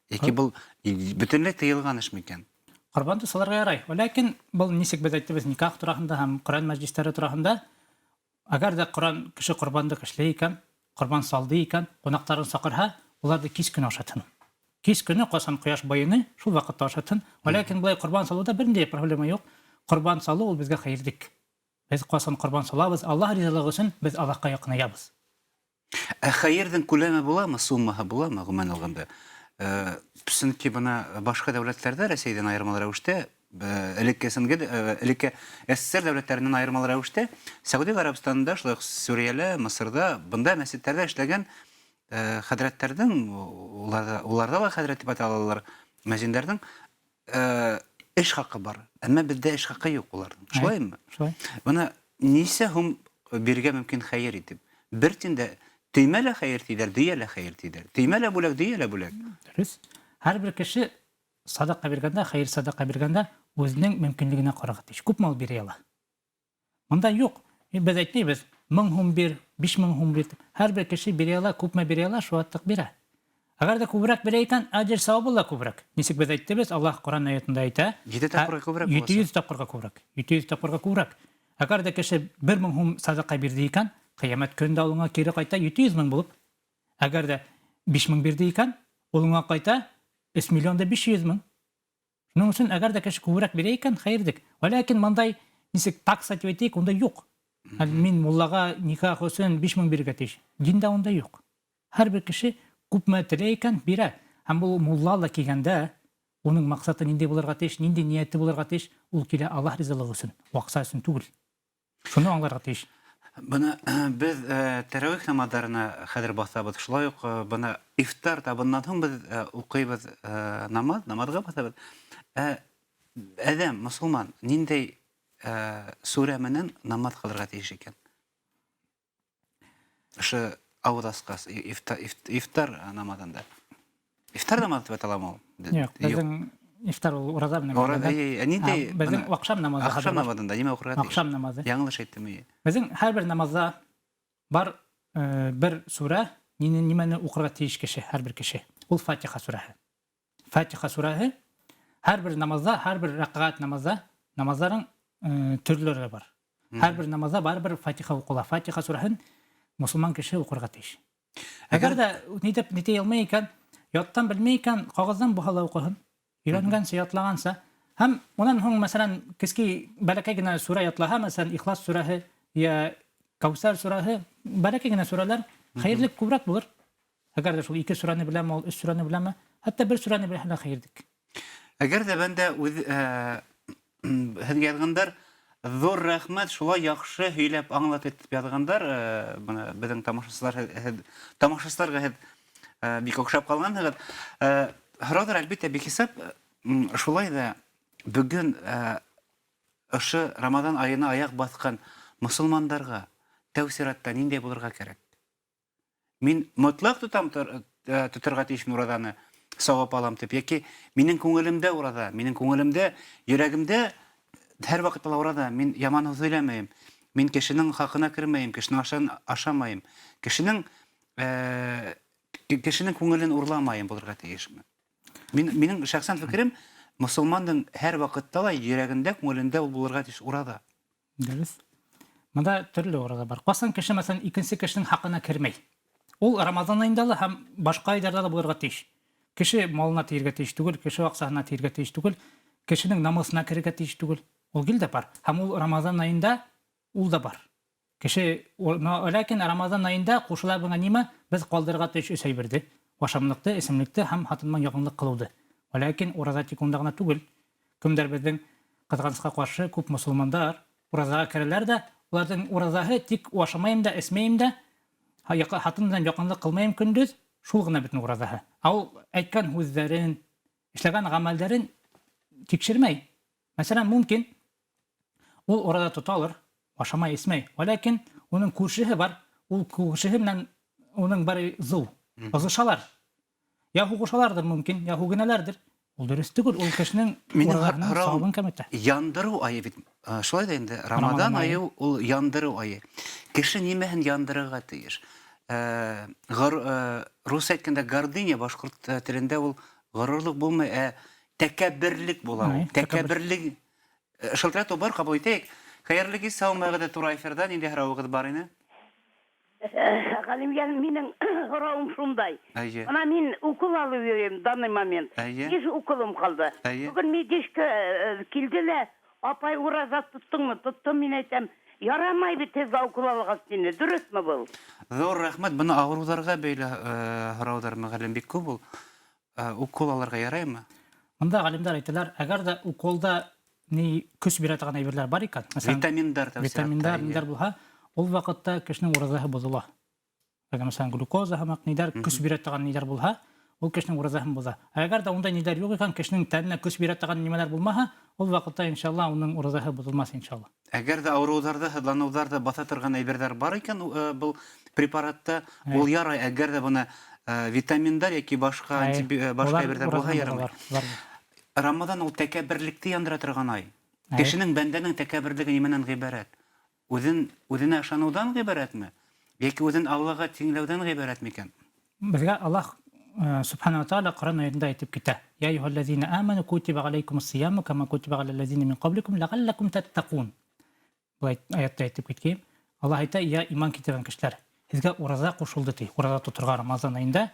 Яки бу бөтенләй тыелган эш микән? Корбанды саларга ярай. Ләкин бу ничек без әйтәбез, никах турында һәм Коран мәҗлесләре турында, әгәр дә Коран кеше корбанды эшләй икән, корбан салды икән, кунакларын сакырһа, уларды кич көн ашатын. Кич көне касан кояш байыны, шул вакытта ашатын. Ләкин булай корбан салуда бернинди проблема юк. Корбан салу ул безгә хәерлек. Без касан корбан салабыз, Аллаһ ризалыгы өчен без Аллаһка якынаябыз. Хәердән күләме буламы, суммаһы буламы гомумән алганда? Чөнки бына башка дәүләтләрдә Рәсәйдән аермалы рәвештә, элекке СССР дәүләтләреннән аермалы рәвештә, Сәгъүди Гарәбистанда, шулай Сүриядә, Мисырда, бында мәсҗидләрдә эшләгән хәзрәтләрдән, уларда ла хәзрәт дип аталалар, мәҗиннәрнең эш хакы бар. Әмма бездә эш хакы юк уларның. Шулаймы? Шулай. Бuna нисә һум биргә мөмкин хәер итеп. Бер тиндә тыймәлә хәер тидер, диялә хәер тидер. Тыймәлә бүләк, диялә бүләк. Дөрес. Һәр бер кеше садака биргәндә, хәер садака биргәндә үзенең мөмкинлегенә карарга тиеш. Күп мал бирә ала. Монда юк. Без әйтмәйбез, 1000 һум бир, 5000 һум бир. Һәр бер кеше бирә ала, күпме бирә ала, шул аттык бирә. Әгәр дә күбрәк бирә икән, аҗр савабы ла күбрәк. Ничек без әйттебез, Аллаһ Коран аятында әйтә, 7 тапкыр күбрәк. 700 тапкырга күбрәк. 700 тапкырга күбрәк. Әгәр дә кеше 1000 һум садака бирде икән, кыямәт көндә улыңа кире кайта 700 мең булып. Әгәр дә 5000 бирде икән, улыңа кайта 3 миллион да 500 мең. Шуның өчен әгәр дә кеше күбрәк бирә икән, хәерлек. Ләкин мондай нисек такса дип әйтик, онда юк. Мин муллага никах өчен 5000 бирергә тиеш. Диндә онда юк. Һәрбер кеше күпме теләй икән бирә. Һәм бу мулла ла килгәндә, уның максаты нинди булырга тиеш, нинди нияте булырга тиеш, ул килә Аллаһ ризалыгы өчен, вакса өчен түгел. Шуны аңларга тиеш. Бына без тәравих намазларына хәзер басабыз. Шулай ук бына ифтар табыннан һуң без укыйбыз намазга басабыз. Адәм, мусулман, ниндәй сүрә менән намаз кылырга тиеш икән? Шы авыз аскас ифтар намазында. Ифтар намазы дип аталамы ул? Юк, безнең ифтар ул ураза белән. Ниндәй безнең акшам намазы. Акшам намазында нимә укырга тиеш? Акшам намазы. Яңлыш әйттемме? Безнең һәрбер намазда бар бер сүрә, нимәне укырга тиеш кеше, һәрбер кеше. Ул Фатиха сүрәһе. Фатиха сүрәһе һәрбер намазда, һәрбер рәкъгат намазда намазларның төрләре бар. Һәрбер намазда барбер Фатиха укыла. Фатиха сүрәһен мусулман кеше укырга тиеш. Әгәр дә нитә алмый икән, яттан белмәй икән, кагыздан бухала укыһын. Өйрәнгәнсә, ятлаганса, һәм унан һуң мәсәлән, киски бәләкәй генә сүрә ятлаһа, мәсәлән, Ихлас сүрәһе я Каусар сүрәһе, бәләкәй генә сүрәләр хәерлек күбрәк булыр. Әгәр дә шул 2 сүрәне беләме, ул 3 сүрәне беләме, хәтта 1 сүрәне беләһә дә хәерлек. Әгәр дә бәндә һеҙгә яҙғандар, ҙур рәхмәт, шулай яҡшы һөйләп аңлатып яҙғандар, бына беҙҙең тамашасыларға һеҙ бик оҡшап ҡалғанһығыҙ. Һорауҙар әлбиттә бихисап, шулай ҙа бөгөн ошо Рамаҙан айына аяҡ баҫҡан мосолмандарға тәүсиратта ниндәй булырға кәрәк? Мин мотлаҡ тоторға тейешме ураҙаны, сауап алам тип, яки минең күңелемдә ураҙа, минең күңелемдә, йөрәгемдә һәр ваҡыт ураҙа, мин яман һүҙ һөйләмәйем, мин кешенең хаҡына кермәйем, кешенең ашын ашамайым, кешенең күңелен урламайым булырға тейешме? Минең шәхсән фекерем, мосолмандың һәр ваҡытта ла йөрәгендә, күңелендә ул булырға тейеш ураҙа. Дөрөҫ. Монда төрлө ураҙа бар. Ҡасан кеше мәсәлән икенсе кешенең хаҡына кермәй. Ул Рамаҙан айында ла һәм башҡа айҙарҙа ла булырға тейеш. Кеше малына тейергә тейеш түгел, кеше аҡсаһына тейергә тейеш түгел, кешенең намысына керергә тейеш түгел. Ул гел дә бар. Һәм ул Рамаҙан айында ул да бар. Кеше, ләкин Рамаҙан айында ҡушыла бына нимә? Без ҡалдырырға тейеш 3 әйберҙе. Ашамлыҡты, эсемлекте һәм хатынман яҡынлыҡ ҡылыуҙы. Ләкин ураҙа тик унда ғына түгел. Кемдәр беҙҙең ҡыҙғанысҡа ҡаршы күп мосолмандар ураҙаға керәләр дә, уларҙың ураҙаһы тик ашамайым да, эсмәйем дә, хатын менән яҡынлыҡ ҡылмайым көндөҙ, шул ғына беҙҙең ураҙаһы. Ул әйткән һүҙҙәрен, эшләгән ғәмәлдәрен тикшермәй. Мәсәлән, мөмкин, ул ураҙа тоталыр, ашамай, эсмәй. Ләкин уның күршеһе бар, ул күршеһе менән уның бары зыу, ызышалар. Я һуғышаларҙыр мөмкин, я һүгенәләрҙер. Ул дөрөҫ түгел, ул кешенең ураҙаһының сауабын кәметә. Яндырыу айы бит. Шулай да инде, Рамаҙан айы ул яндырыу айы. Кеше нимәһен яндырырға тейеш? Рус әйткәндә гордыня, башҡорт телендә ул ғорурлыҡ булмай, тәкәбберлек була ул. Тәкәбберлек. Шылтыратыу бар, ҡабул итәйек. Хәйерле кис, саумағыҙ Тура эфирҙа, ниндәй һорауығыҙ бар ине? Ғалимйән, минең һорауым шундай. Ана мин укол алып йөрөйөм данный момент. Еш уколым ҡалды. Бөгөн медичка килде лә, апай ураза тоттоңмо? Тоттом, мин әйтәм, ярамай бит һеҙгә укол алғас тине. Дөрөҫмө был? Ҙур рәхмәт. Быны ауырыуҙарға бәйле һорауҙар, мөғәллим, бик күп ул. Укол алырға яраймы? Бында ғалимдар әйтәләр, әгәр дә уколда көс бирә торған әйберләр бар икән, витаминдар булһа, ул ваҡытта кешенең уразаһы боҙола. Мәсәлән, глюкоза һәм ниҙәр көс бирә торған ниҙәр булһа, ул кешенең уразаһын боҙа. Әгәр дә ундай ниҙәр юҡ икән, кешенең тәненә көс бирә торған нимәләр булмаһа, ул ваҡытта иншалла уның уразаһы боҙолмаҫ иншалла. Әгәр дә ауырыуҙарҙы, һыҙланыуҙарҙы баҫа торған әйберҙәр бар икән был препаратта, ул ярай. Әгәр дә бына витаминдар яки башҡа әйберҙәр булһа ярамай. Рамаҙан ул тәкәбберлекте яндыра торған ай. Кешенең, бәндәнең тәкәбберлеге нимәнән ғибәрәт? Үҙенә ышаныуҙан ғибәрәтме? Яки үҙен Аллаға тиңләүҙән ғибәрәтме икән? Беҙгә Аллаһ субхана ва тааля Ҡур'ан аятында әйтеп китә: «Я айюһаллазина аману кутиба алейкумус-сияму кама кутиба алаллазина мин ҡабликум лағаллакум таттақун». Был аятта әйтеп киткән. Аллаһ әйтә: «Я иман китергән кешеләр, һеҙгә ураза ҡушылды ти. Ураза тоторға Рамазан айында.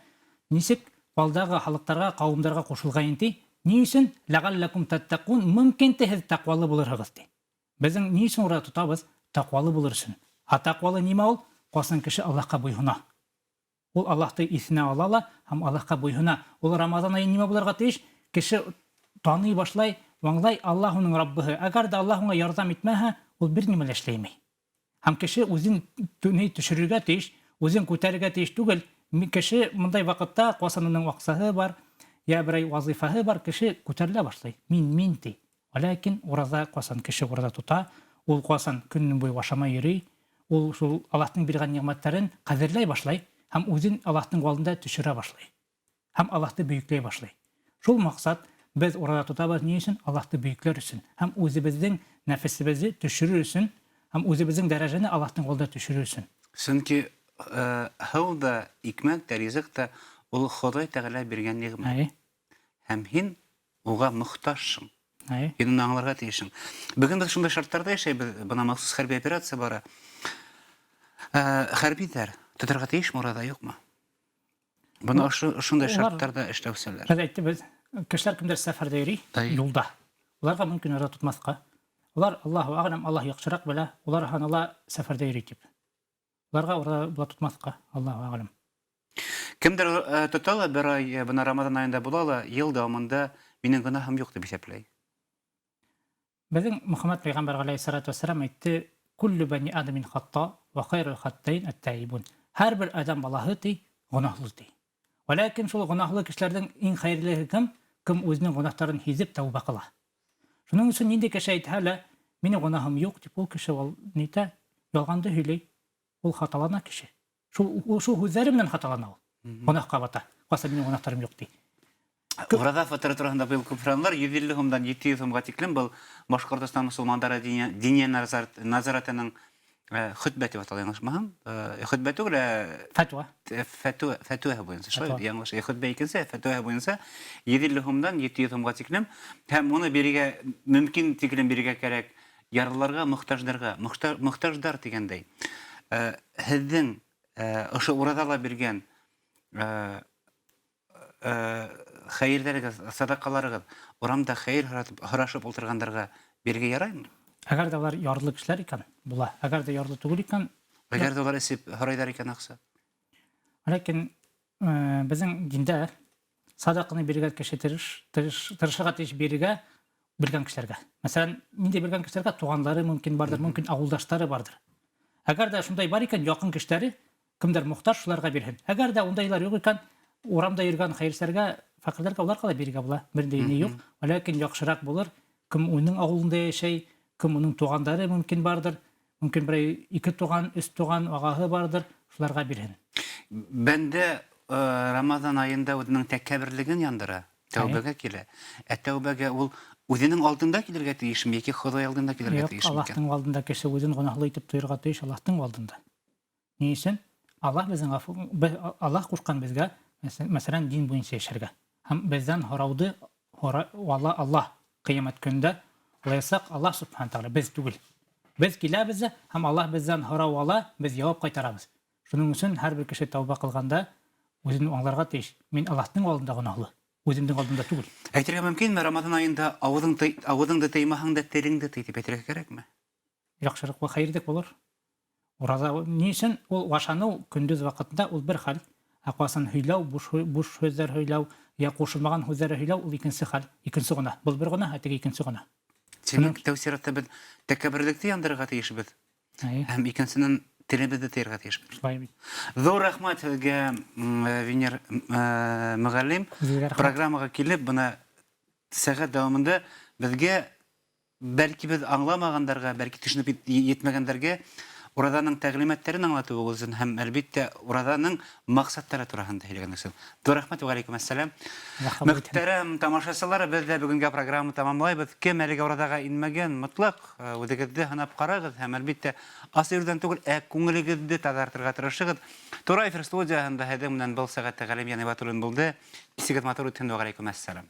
Нисек балдағы халыҡтарға, ҡауымдарға ҡушылғайын ти, Ни өчен? Лагаллакум таттакун, мөмкин һез тақвалы булырһыгыз ди. Безнең ни өчен урада тотабыз? Тақвалы булыр өчен. Тақвалы нимә ул? Касан кеше Аллаһка буйһына. Ул Аллаһты исенә ала һәм Аллаһка буйһына. Ул Рамазан ае нимә булырга тиеш? Кеше таный башлай, ваңлай Аллаһ уның Раббыһы. Әгәр дә Аллаһ уңа ярдәм итмәһә, ул бер нимә дә эшләмәй. Һәм кеше үзен төшерергә тиеш, үзен күтәрергә тиеш түгел. Кеше мондай вакытта касан уның ваксаһы бар, я берәй вазифаһы бар, кеше күтәрелә башлай. Мин ди. Ләкин ураза касан кеше урада тута, ул касан көнне буе ашамай йөри, ул шул Аллаһның биргән ниъмәтләрен кадерләй башлай һәм үзен Аллаһның алдында төшерә башлай. Һәм Аллаһты бөекләй башлай. Шул максат без урада тутабыз ни өчен? Аллаһты бөекләр өчен һәм үзебезнең нәфесебезне төшерү өчен һәм үзебезнең дәрәҗәне Аллаһның алдында төшерү өчен. Чөнки һау да, икмәк тә, ризык та ул Ходай Тәгалә биргән ниғмәт. Һәм һин уга мохтажсың. Һин уны аңларга тиешсең. Бүген без шундай шартларда яшәйбез, бына махсус хәрби операция бара. Хәрбиләр тотарга тиешме урада, юкмы? Буны шундай шартларда эшләүселәр. Без әйттебез, кешеләр кемдер сәфәрдә йөри, юлда. Уларга мөмкин урада тотмаска. Улар Аллаһу а'лам, Аллаһ яхшырак белә, улар һанала сәфәрдә йөри дип. Уларга урада тотмаска, Аллаһу а'лам. Кемдер тотала бер ай, бына Рамазан айында була, ел дәвамында минең гөнаһым юк дип исәпләй. Безнең Мөхәммәд пәйгамбәр галәйһиссалату вассалам әйтте: "Куллу бани адамин хатта ва хайрул хаттайн ат-таибун." Һәр бер адам балаһы ди, гөнаһлы ди. Ләкин шул гөнаһлы кешеләрнең иң хәерлеһе кем? Кем үзенең гөнаһларын һизеп тәүбә кыла. Шуның өчен нинди кеше әйтһәлә, минең гөнаһым юк дип ул кеше ул нитә? Ялганды һөйләй. Ул хаталана кеше. Шул һүзләре белән хаталана ул. Гөнаһка бата. Каса минең гөнаһларым юк ди. Урада фатира турында быел күпранлар 150 сумдан 700 сумга тиклем был Башкортстан мусулмандары диния назаратының хутбәте дип атала, яңгышмаһам? Хутбә түгел, фәтуа буенча, шулай яңгыш. Хутбә икенсе, фәтуа буенча 750 сумдан 700 сумга тиклем һәм моны бирергә мөмкин тиклем бирергә кирәк ярлыларга, мохтаждар дигәндәй. Һеҙҙең ошо урадала биргән хәйерләрегез, садақаларығыз, урамда хәйер һорашып ултырғандарға бирергә яраймы? Әгәр дә улар ярлы кешеләр икән, була. Әгәр дә ярлы түгел икән, әгәр дә улар эсеп һорайдар икән аҡса. Ләкин безнең диндә садақаны биргән кеше тырышырга тиеш бирергә белгән кешеләргә. Мәсәлән, нинди белгән кешеләргә туганлары мөмкин бардыр, мөмкин авылдаштары бардыр. Әгәр дә шундай бар икән, якын кешеләре, кемдер мохтаж, шуларга бирһен. Әгәр дә ундайлар юк икән, урамда йөргән хәйерсәргә, фәкыйрьләргә уларга да бирергә була. Бердәйне юк, ләкин яхшырак булыр. Кем уның авылында яшәй, кем уның тугандары мөмкин бардыр, мөмкин бер 2 туган, 3 туган агаһы бардыр, шуларга бирһен. Бәндә Рамазан айында үзенең тәкәбберлеген яндыра, тәүбәгә килә. Тәүбәгә ул үзенең алдында килергә тиешме, яки Ходай алдында килергә тиешме? Аллаһның алдында кеше үзен гөнаһлы итеп тоярга тиеш, Аллаһның алдында. Ни өчен? Аллаһ безнең Аллаһ кушкан безгә, мәсәлән, дин буенча яшәргә. Һәм бездән һорауды Аллаһ кыямәт көндә лайсак Аллаһ субхан тәгалә, без түгел. Без киләбез һәм Аллаһ бездән һорау ала, без җавап кайтарабыз. Шуның өчен һәр бер кеше тәүбә кылганда үзен аңларга тиеш. Мин Аллаһның алдында гөнаһлы, үземнең алдында түгел. Әйтергә мөмкинме, Рамазан айында авызыңды тыймаһаң да телеңде тый дип әйтергә кирәкме? Яхшырак ва хәйрлек булыр. Ураза ни өчен ул ашану көндез вакытында ул бер хәл. Аквасын һөйләү, буш һүзләр һөйләү, я кушылмаган һүзләр һөйләү ул икенче хәл, икенче гына. Бул бер гына, әтеге икенче гына. Синең тәүсиратта без тәкәбберлекне яндырырга тиешбез. Һәм икенченнән телебезне тыярга тиешбез. Зур рәхмәт сезгә, Венер мөгаллим, программага килеп, бына сәгать дәвамында безгә бәлки без аңламагандарга, бәлки төшенеп йетмәгәндәргә Ураданың тәгълиматларын аңлатуы өчен һәм әлбәттә Ураданың максаттары турында һөйләгән өчен. Рәхмәт ва алейкум ассалам. Мөхтәрәм тамашачылар, без дә бүгенге программаны тәмамлайбыз. Кем әлегә Урадага инмәгән, мотлак үзегезне һанап карагыз һәм әлбәттә асырдан түгел, күңелегезне тазартырга тырышыгыз. Тура эфир студиясында һәдә менән был сәгатьтә Галим Яныбатуллин булды. Исегез матур үтен ва алейкум ассалам.